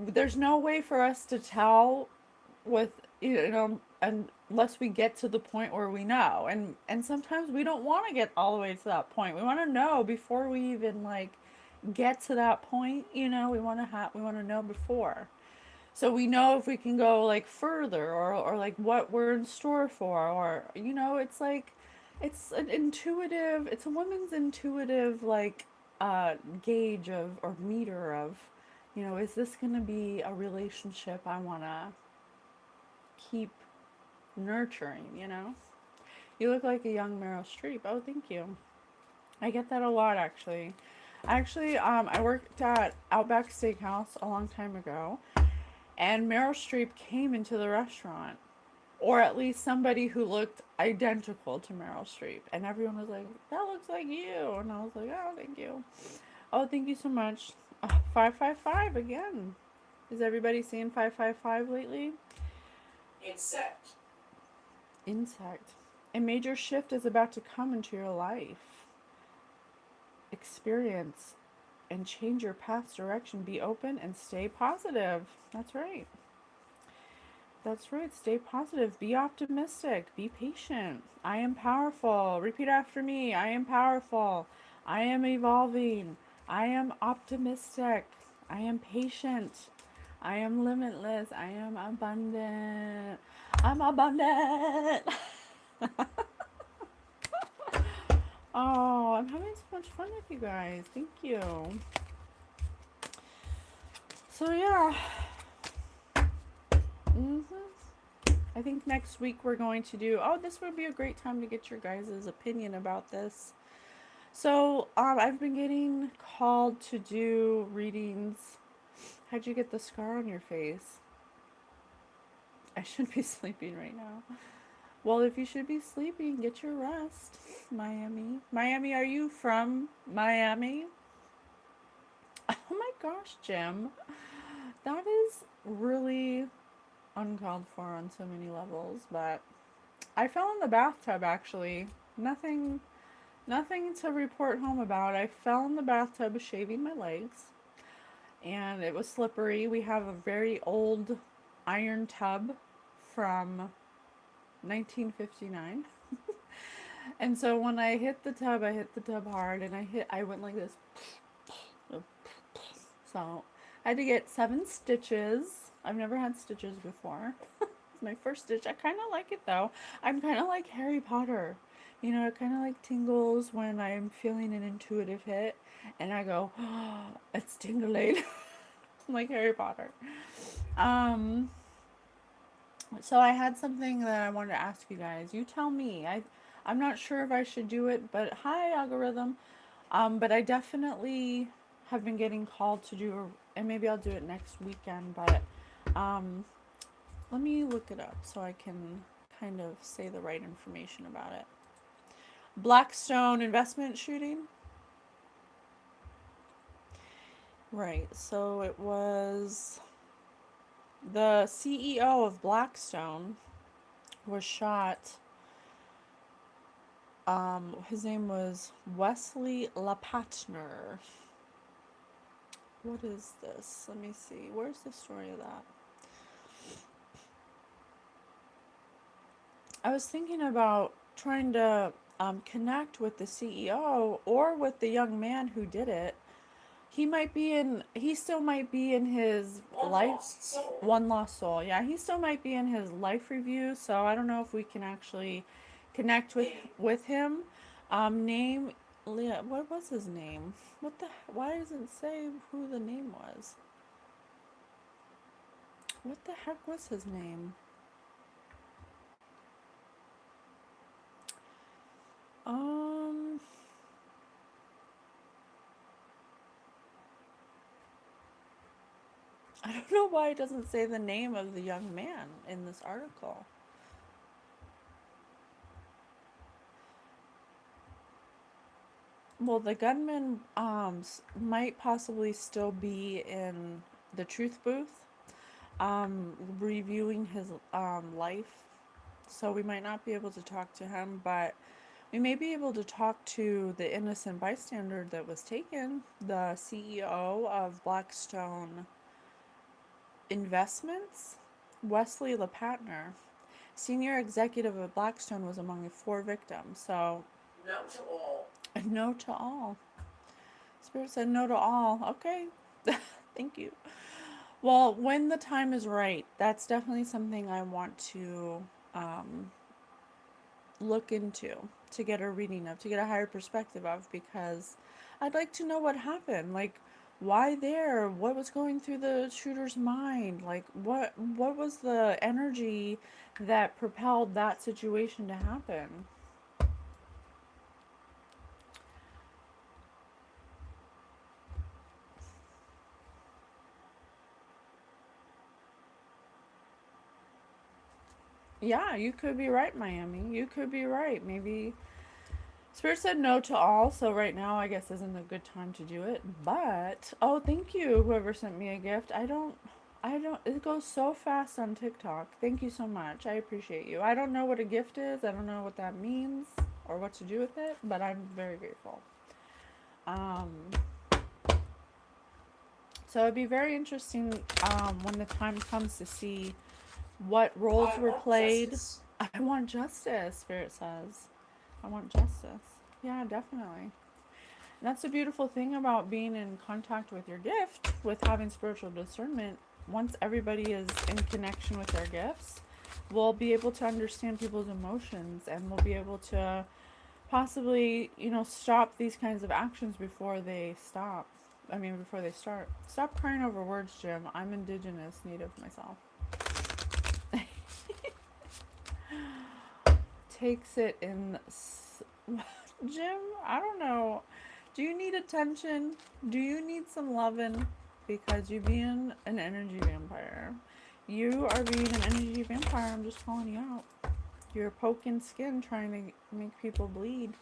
There's no way for us to tell with, unless we get to the point where we know. And sometimes we don't want to get all the way to that point. We want to know before we even like get to that point. We want to know before, so we know if we can go like further, or like what we're in store for, or it's like it's a woman's intuitive like gauge of, or meter of, is this going to be a relationship I want to keep nurturing. You look like a young Meryl Streep. Oh, thank you. I get that a lot, actually. I worked at Outback Steakhouse a long time ago, and Meryl Streep came into the restaurant, or at least somebody who looked identical to Meryl Streep, and everyone was like, that looks like you, and I was like, oh, thank you. Oh, thank you so much. 555 again. Is everybody seeing 555 lately? Insect. A major shift is about to come into your life. Experience and change your path's direction. Be open and stay positive. That's right. That's right. Stay positive. Be optimistic. Be patient. I am powerful. Repeat after me. I am powerful. I am evolving. I am optimistic. I am patient. I am limitless. I am abundant. I'm abundant. Oh, I'm having so much fun with you guys. Thank you. So, yeah. hmm I think next week we're going to do. Oh, this would be a great time to get your guys' opinion about this. So, I've been getting called to do readings. How'd you get the scar on your face? I should be sleeping right now. Well, if you should be sleeping, get your rest. Miami. Miami, are you from Miami? Oh my gosh, Jim. That is really uncalled for on so many levels, but I fell in the bathtub actually. Nothing nothing to report home about. I fell in the bathtub shaving my legs and it was slippery. We have a very old iron tub from 1959. And so when I hit the tub, I hit the tub hard and I went like this. So I had to get 7 stitches. I've never had stitches before. It's my first stitch. I kind of like it though. I'm kind of like Harry Potter. You know, it kind of like tingles when I'm feeling an intuitive hit and I go, oh, it's tingling. Like Harry Potter. Um, so I had something that I wanted to ask you guys. You tell me. I'm not sure if I should do it, but hi algorithm. But I definitely have been getting called to do, and maybe I'll do it next weekend, but um, let me look it up so I can kind of say the right information about it. Blackstone investment shooting. Right, so it was the CEO of Blackstone was shot. His name was Wesley LaPatner. What is this? Let me see. Where's the story of that? I was thinking about trying to connect with the CEO or with the young man who did it. He still might be in his one lost soul. Yeah, he still might be in his life review. So I don't know if we can actually connect with him. Name, what was his name? Why does it say who the name was? What the heck was his name? Um, I don't know why it doesn't say the name of the young man in this article. Well, the gunman might possibly still be in the truth booth, reviewing his life. So we might not be able to talk to him, but we may be able to talk to the innocent bystander that was taken, the CEO of Blackstone Investments, Wesley LaPatner. Senior executive of Blackstone was among the 4 victims. So, no to all. No to all. Spirit said no to all. Okay. Thank you. Well, when the time is right, that's definitely something I want to look into, to get a reading of, to get a higher perspective of, because I'd like to know what happened. Like, why there? What was going through the shooter's mind? Like, what was the energy that propelled that situation to happen? Yeah, you could be right, Miami. You could be right. Maybe Spirit said no to all, so right now I guess isn't a good time to do it. But oh, thank you, whoever sent me a gift. It goes so fast on TikTok. Thank you so much. I appreciate you. I don't know what a gift is. I don't know what that means or what to do with it, but I'm very grateful. So it'd be very interesting when the time comes to see what roles were played. I want justice, Spirit says. I want justice. Yeah, definitely. And that's the beautiful thing about being in contact with your gift, with having spiritual discernment. Once everybody is in connection with their gifts, we'll be able to understand people's emotions, and we'll be able to possibly, stop these kinds of actions before they stop. Before they start. Stop crying over words, Jim. I'm indigenous native myself. Takes it in. Jim, I don't know. Do you need attention? Do you need some loving? Because you being an energy vampire. You are being an energy vampire. I'm just calling you out. You're poking skin trying to make people bleed.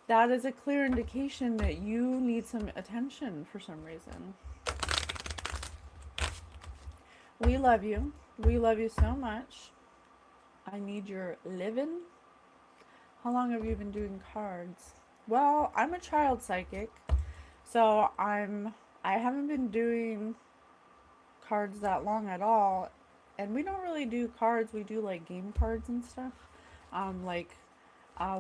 That is a clear indication that you need some attention for some reason. We love you. We love you so much. I need your living. How long have you been doing cards? Well, I'm a child psychic, so I haven't been doing cards that long at all. And we don't really do cards. We do like game cards and stuff. Like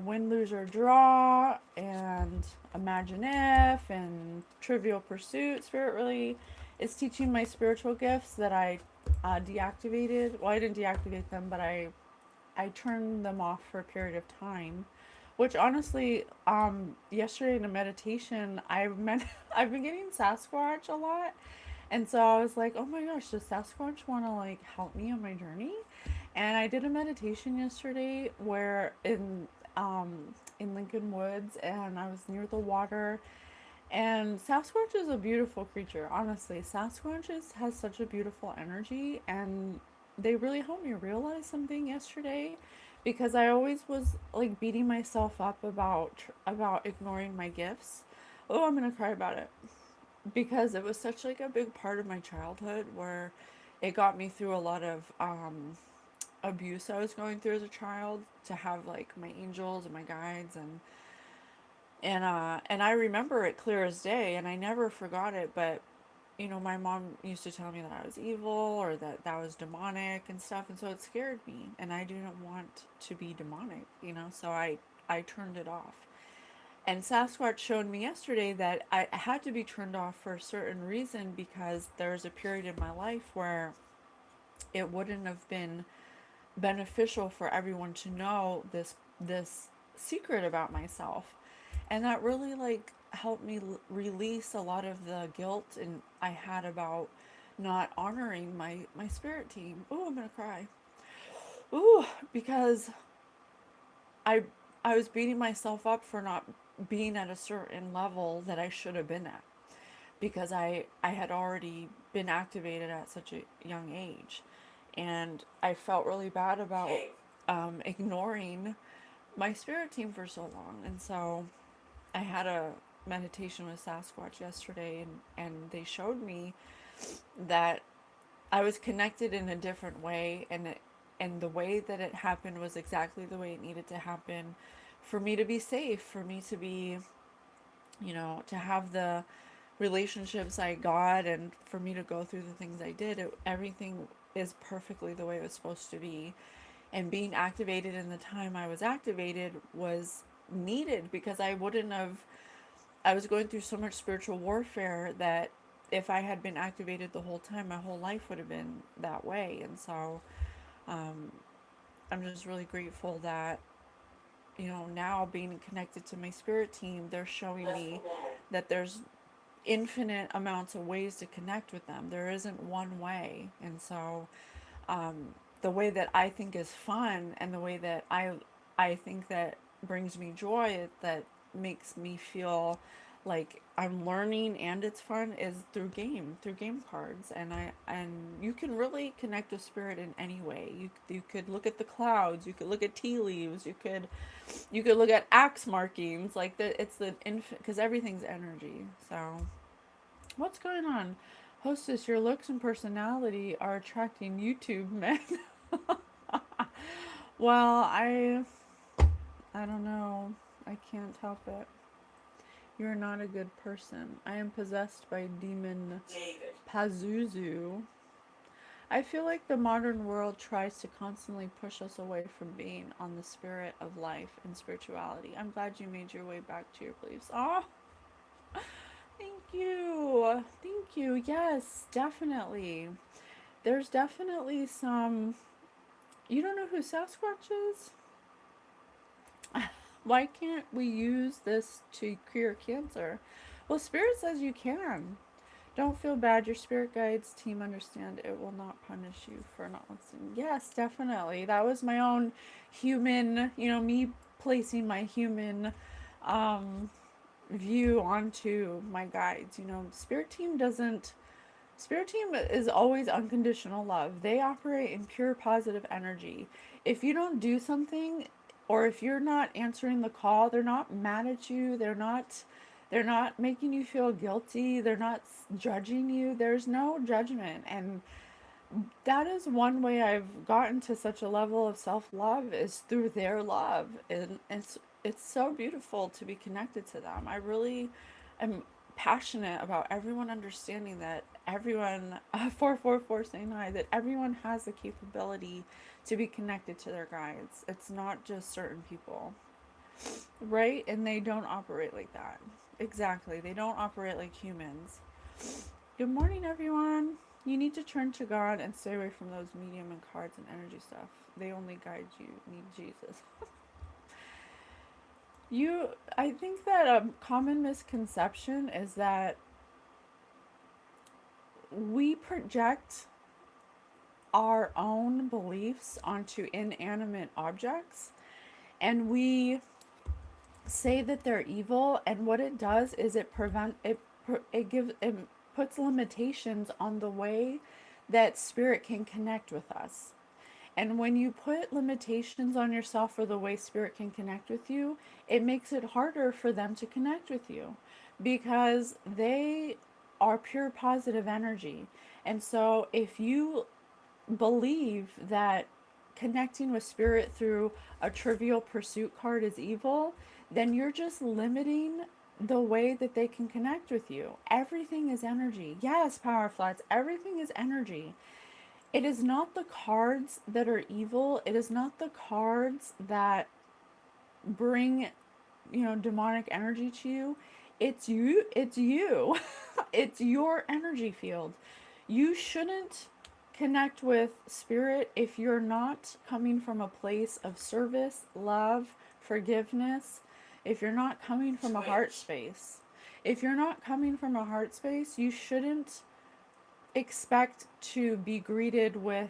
Win, Lose, or Draw, and Imagine If, and Trivial Pursuit. Spirit really is teaching my spiritual gifts that I deactivated. Well, I didn't deactivate them, but I turned them off for a period of time. Which honestly, yesterday in a meditation, I've been getting Sasquatch a lot, and so I was like, oh my gosh, does Sasquatch want to like help me on my journey? And I did a meditation yesterday where in Lincoln Woods, and I was near the water. And Sasquatch is a beautiful creature, honestly. Sasquatch has such a beautiful energy, and they really helped me realize something yesterday, because I always was like beating myself up about ignoring my gifts. Oh, I'm gonna cry about it, because it was such like a big part of my childhood where it got me through a lot of abuse I was going through as a child, to have like my angels and my guides, and I remember it clear as day, and I never forgot it. But my mom used to tell me that I was evil, or that was demonic and stuff, and so it scared me, and I didn't want to be demonic, so I turned it off. And Sasquatch showed me yesterday that I had to be turned off for a certain reason, because there was a period in my life where it wouldn't have been beneficial for everyone to know this secret about myself. And that really like helped me release a lot of the guilt and I had about not honoring my spirit team. Oh, I'm gonna cry. Ooh, because I I was beating myself up for not being at a certain level that I should have been at, because I had already been activated at such a young age, and I felt really bad about ignoring my spirit team for so long. And so I had a meditation with Sasquatch yesterday, and they showed me that I was connected in a different way, and the way that it happened was exactly the way it needed to happen, for me to be safe, for me to be, to have the relationships I got, and for me to go through the things I did. Everything is perfectly the way it was supposed to be. And being activated in the time I was activated was needed, because I was going through so much spiritual warfare that if I had been activated the whole time, my whole life would have been that way. And so um, I'm just really grateful that, now being connected to my spirit team, they're showing me that there's infinite amounts of ways to connect with them. There isn't one way. And so the way that I think is fun, and the way that I think that brings me joy, that makes me feel like I'm learning and it's fun, is through game cards. And you can really connect with spirit in any way. You could look at the clouds, you could look at tea leaves, you could look at axe markings, like it's the infant, because everything's energy. So what's going on? Hostess, your looks and personality are attracting YouTube men. Well, I don't know. I can't help it. You're not a good person. I am possessed by demon Pazuzu. I feel like the modern world tries to constantly push us away from being on the spirit of life and spirituality. I'm glad you made your way back to your beliefs. Oh, thank you. Thank you. Yes, definitely. There's definitely some. You don't know who Sasquatch is? Why can't we use this to cure cancer? Well, Spirit says you can. Don't feel bad. Your spirit guides team understand it will not punish you for not listening. Yes, definitely. That was my own human, me placing my human um, view onto my guides. Spirit team is always unconditional love. They operate in pure positive energy. If you don't do something, or if you're not answering the call, they're not mad at you. They're not making you feel guilty. They're not judging you. There's no judgment. And that is one way I've gotten to such a level of self-love is through their love. And it's so beautiful to be connected to them. I really am passionate about everyone understanding that everyone 444 saying hi, that everyone has the capability to be connected to their guides. It's not just certain people, right? And they don't operate like that. Exactly. They don't operate like humans. Good morning, everyone. You need to turn to God and stay away from those medium and cards and energy stuff. They only guide you. Need Jesus. I think that a common misconception is that we project our own beliefs onto inanimate objects, and we say that they're evil, and what it does is it puts limitations on the way that spirit can connect with us. And when you put limitations on yourself for the way spirit can connect with you, it makes it harder for them to connect with you because they are pure positive energy. And so if you believe that connecting with spirit through a trivial pursuit card is evil, then you're just limiting the way that they can connect with you. Everything is energy. Yes, power flats, everything is energy. It is not the cards that are evil. It is not the cards that bring, demonic energy to you. It's you. It's you. It's your energy field. You shouldn't connect with spirit if you're not coming from a place of service, love, forgiveness. If you're not coming from a heart space. If you're not coming from a heart space, you shouldn't expect to be greeted with,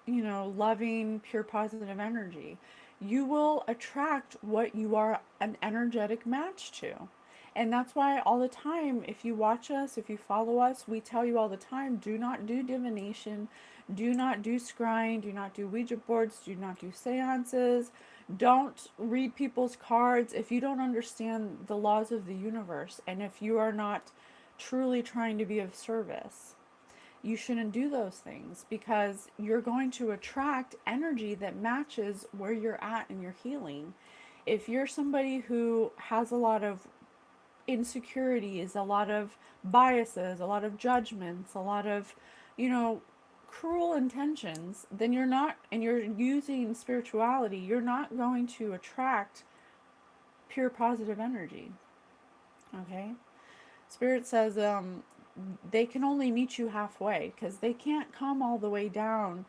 loving, pure positive energy. You will attract what you are an energetic match to. And that's why all the time, if you watch us, if you follow us, we tell you all the time, do not do divination, do not do scrying, do not do Ouija boards, do not do seances, don't read people's cards if you don't understand the laws of the universe and if you are not truly trying to be of service. You shouldn't do those things because you're going to attract energy that matches where you're at in your healing. If you're somebody who has a lot of insecurities, a lot of biases, a lot of judgments, a lot of, cruel intentions, then you're not, and you're using spirituality, you're not going to attract pure positive energy. Okay? Spirit says they can only meet you halfway because they can't come all the way down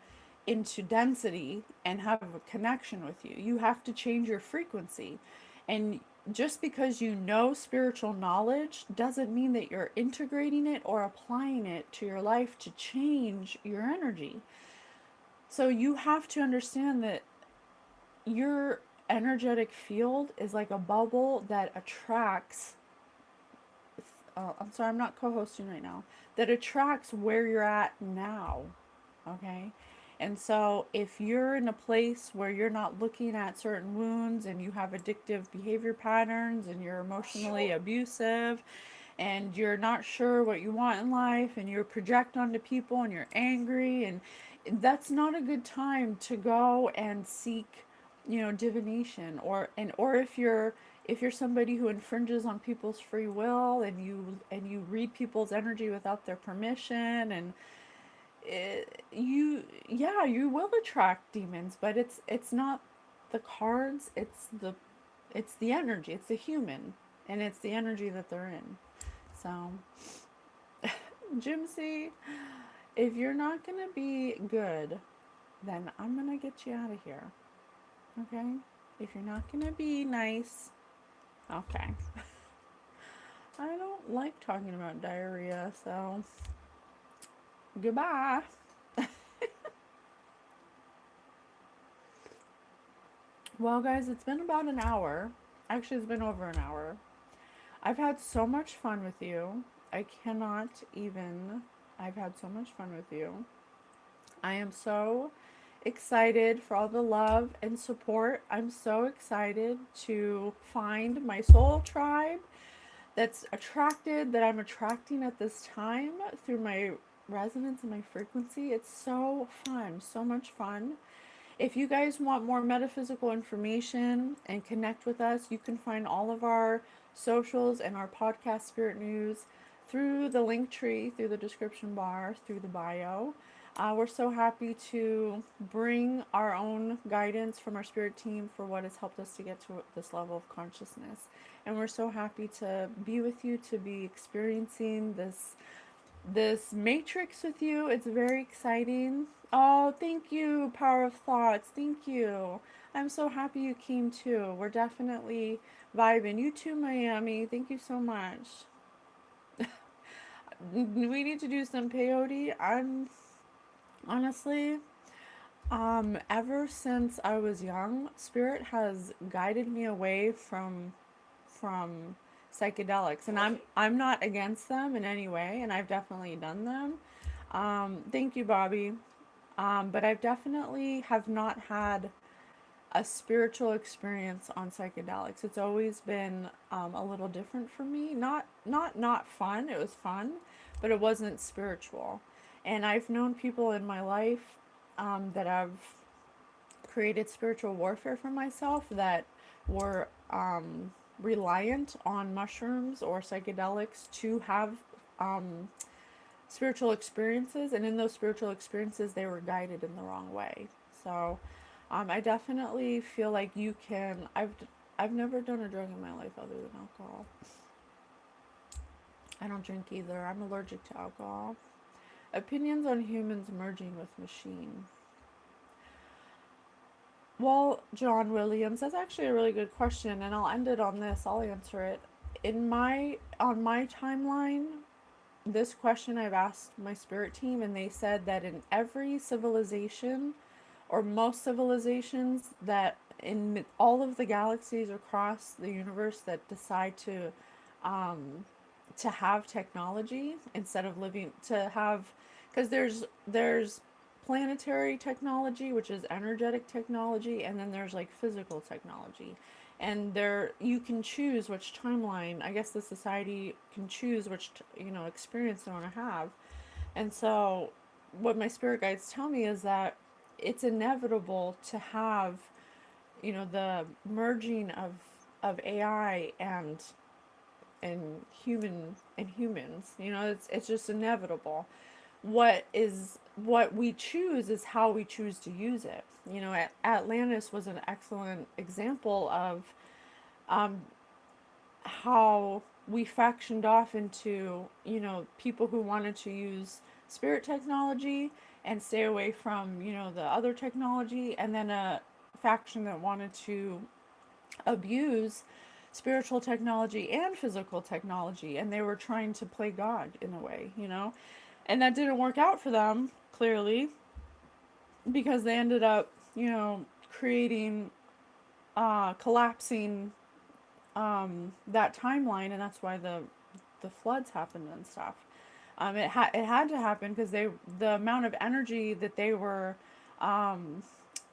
into density and have a connection with you. You have to change your frequency. And just because you know spiritual knowledge doesn't mean that you're integrating it or applying it to your life to change your energy. So you have to understand that your energetic field is like a bubble that attracts I'm sorry, I'm not co-hosting right now, that attracts where you're at now, okay? And so if you're in a place where you're not looking at certain wounds and you have addictive behavior patterns and you're emotionally abusive and you're not sure what you want in life and you project onto people and you're angry, and that's not a good time to go and seek, divination, or if you're somebody who infringes on people's free will and you read people's energy without their permission, and you will attract demons, but it's not the cards, it's the energy, it's the human, and it's the energy that they're in. So, Jimsy, if you're not gonna be good, then I'm gonna get you out of here. Okay? If you're not gonna be nice, okay. I don't like talking about diarrhea, so goodbye. Well, guys, it's been about an hour. Actually, it's been over an hour. I've had so much fun with you. I cannot even. I've had so much fun with you. I am so excited for all the love and support. I'm so excited to find my soul tribe that I'm attracting at this time through my resonance and my frequency. It's so fun, so much fun. If you guys want more metaphysical information and connect with us, you can find all of our socials and our podcast Spirit News through the link tree, through the description bar, through the bio. We're so happy to bring our own guidance from our spirit team for what has helped us to get to this level of consciousness. And we're so happy to be with you, to be experiencing this matrix with you. It's very exciting. Oh, thank you, Power of Thoughts. Thank you. I'm so happy you came too. We're definitely vibing. You too, Miami. Thank you so much. We need to do some peyote. I'm honestly, ever since I was young, Spirit has guided me away from psychedelics, and I'm not against them in any way, and I've definitely done them. Thank you, Bobby. But I've definitely have not had a spiritual experience on psychedelics. It's always been a little different for me. Not fun. It was fun, but it wasn't spiritual. And I've known people in my life that have created spiritual warfare for myself that were reliant on mushrooms or psychedelics to have spiritual experiences, and in those spiritual experiences they were guided in the wrong way. So I definitely feel like you can. I've never done a drug in my life other than alcohol. I don't drink either. I'm allergic to alcohol. Opinions on humans merging with machine. Well, John Williams, that's actually a really good question, and I'll end it on this. I'll answer it. On my timeline, this question I've asked my spirit team, and they said that in every civilization, or most civilizations, that in all of the galaxies across the universe that decide um, to have technology instead of living to have, because there's planetary technology, which is energetic technology, and then there's like physical technology, and there you can choose which timeline. I guess the society can choose which experience they want to have. And so what my spirit guides tell me is that it's inevitable to have the merging of AI and humans. It's just inevitable. What we choose is how we choose to use it. Atlantis was an excellent example of um, how we factioned off into people who wanted to use spirit technology and stay away from the other technology, and then a faction that wanted to abuse spiritual technology and physical technology, and they were trying to play God in a way. And that didn't work out for them, clearly, because they ended up creating collapsing that timeline, and that's why the floods happened and stuff. It had to happen because the amount of energy that they were um,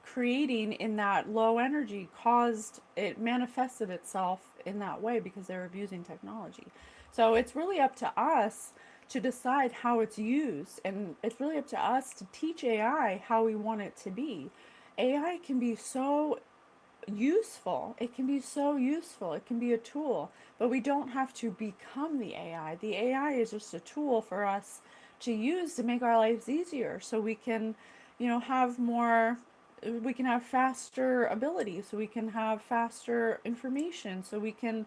creating in that low energy caused it manifested itself in that way because they were abusing technology. So it's really up to us to decide how it's used, and it's really up to us to teach AI how we want it to be. AI can be so useful. It can be so useful. It can be a tool, but we don't have to become the AI. The AI is just a tool for us to use to make our lives easier, so we can, have more, we can have faster ability, so we can have faster information, so we can,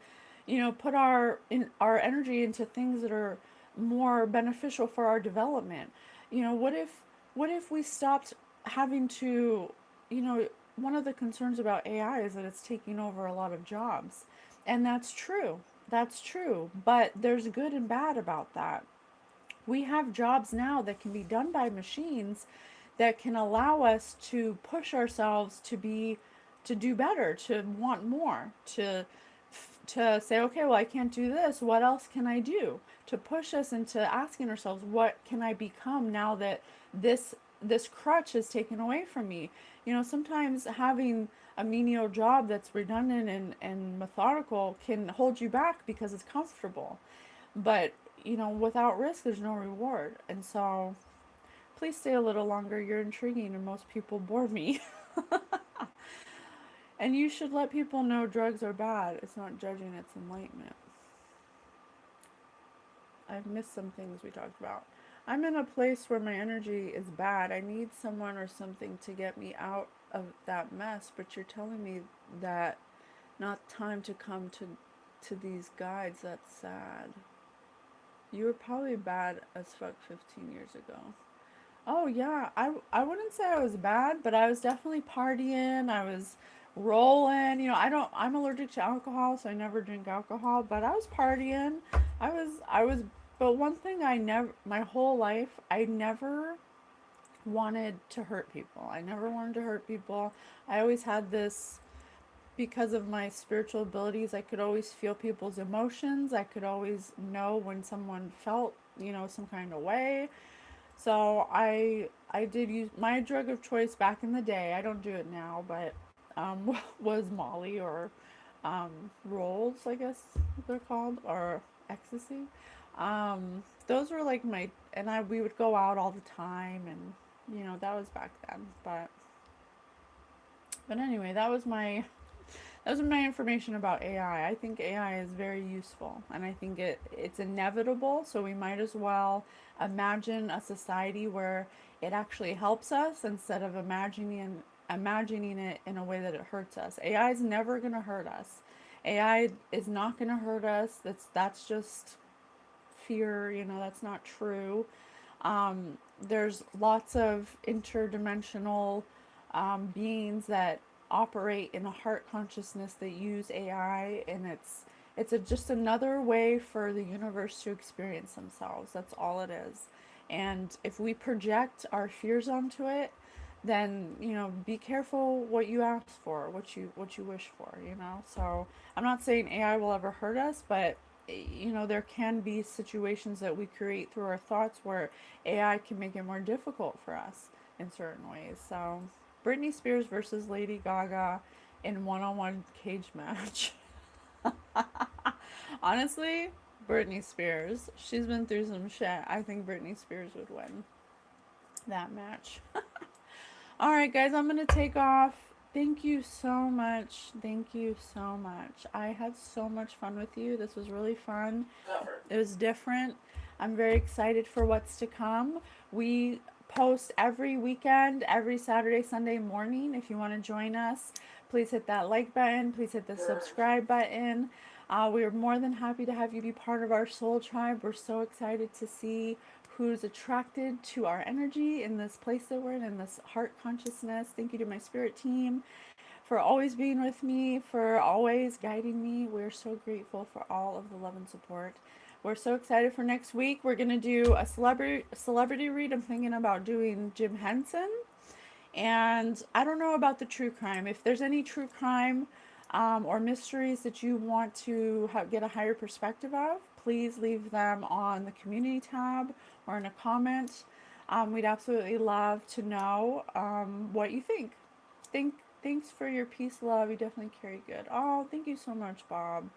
put our energy into things that are more beneficial for our development. What if we stopped having to, one of the concerns about AI is that it's taking over a lot of jobs. And that's true. That's true. But there's good and bad about that. We have jobs now that can be done by machines that can allow us to push ourselves to do better, to want more, to say, okay, well, I can't do this. What else can I do? To push us into asking ourselves, what can I become now that this crutch is taken away from me? Sometimes having a menial job that's redundant and methodical can hold you back because it's comfortable. But, without risk, there's no reward. And so, please stay a little longer. You're intriguing, and most people bore me. And you should let people know drugs are bad. It's not judging, it's enlightenment. I've missed some things we talked about. I'm in a place where my energy is bad. I need someone or something to get me out of that mess, but you're telling me that not time to come to these guides. That's sad. You were probably bad as fuck 15 years ago. Oh yeah, I wouldn't say I was bad, but I was definitely partying. I was rolling. I'm allergic to alcohol, so I never drink alcohol, but I was partying. I was but one thing I never my whole life, I never wanted to hurt people. I never wanted to hurt people. I always had this, because of my spiritual abilities, I could always feel people's emotions. I could always know when someone felt, some kind of way. So I did use my drug of choice back in the day. I don't do it now, but was Molly, or rolls, I guess they're called, or ecstasy. Those were like and we would go out all the time, and that was back then. But anyway, that was my information about AI. I think AI is very useful, and I think it's inevitable, so we might as well imagine a society where it actually helps us instead of imagining it in a way that it hurts us. AI is never going to hurt us. AI is not going to hurt us. That's just fear, that's not true. There's lots of interdimensional beings that operate in a heart consciousness that use AI, and just another way for the universe to experience themselves. That's all it is. And if we project our fears onto it, then be careful what you ask for, what you wish for. So I'm not saying AI will ever hurt us, but there can be situations that we create through our thoughts where AI can make it more difficult for us in certain ways. So Britney Spears versus Lady Gaga in one-on-one cage match. Honestly, Britney Spears. She's been through some shit. I think Britney Spears would win that match. Alright, guys, I'm going to take off. Thank you so much. Thank you so much. I had so much fun with you. This was really fun. It was different. I'm very excited for what's to come. We post every weekend, every Saturday, Sunday morning. If you want to join us, please hit that like button. Please hit the subscribe button. We are more than happy to have you be part of our soul tribe. We're so excited to see who's attracted to our energy in this place that we're in this heart consciousness. Thank you to my spirit team for always being with me, for always guiding me. We're so grateful for all of the love and support. We're so excited for next week. We're going to do a celebrity read. I'm thinking about doing Jim Henson. And I don't know about the true crime. If there's any true crime or mysteries that you want to get a higher perspective of, please leave them on the community tab or in a comment. We'd absolutely love to know what you think. Thanks for your peace, love. You definitely carry good. Oh, thank you so much, Bob.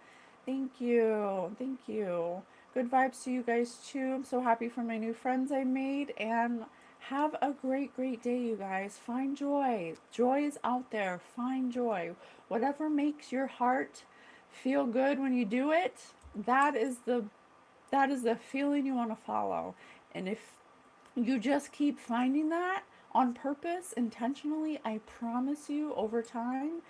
Thank you. Thank you. Good vibes to you guys too. I'm so happy for my new friends I made, and have a great, great day, you guys. Find joy. Joy is out there. Find joy. Whatever makes your heart feel good when you do it, that is the feeling you want to follow. And if You just keep finding that on purpose, intentionally. I promise you, over time,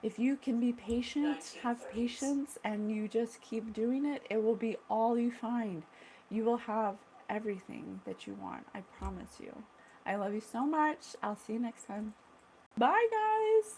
if you can be patient, have patience, and you just keep doing it, it will be all you find. You will have everything that you want. I promise you. I love you so much. I'll see you next time. Bye, guys.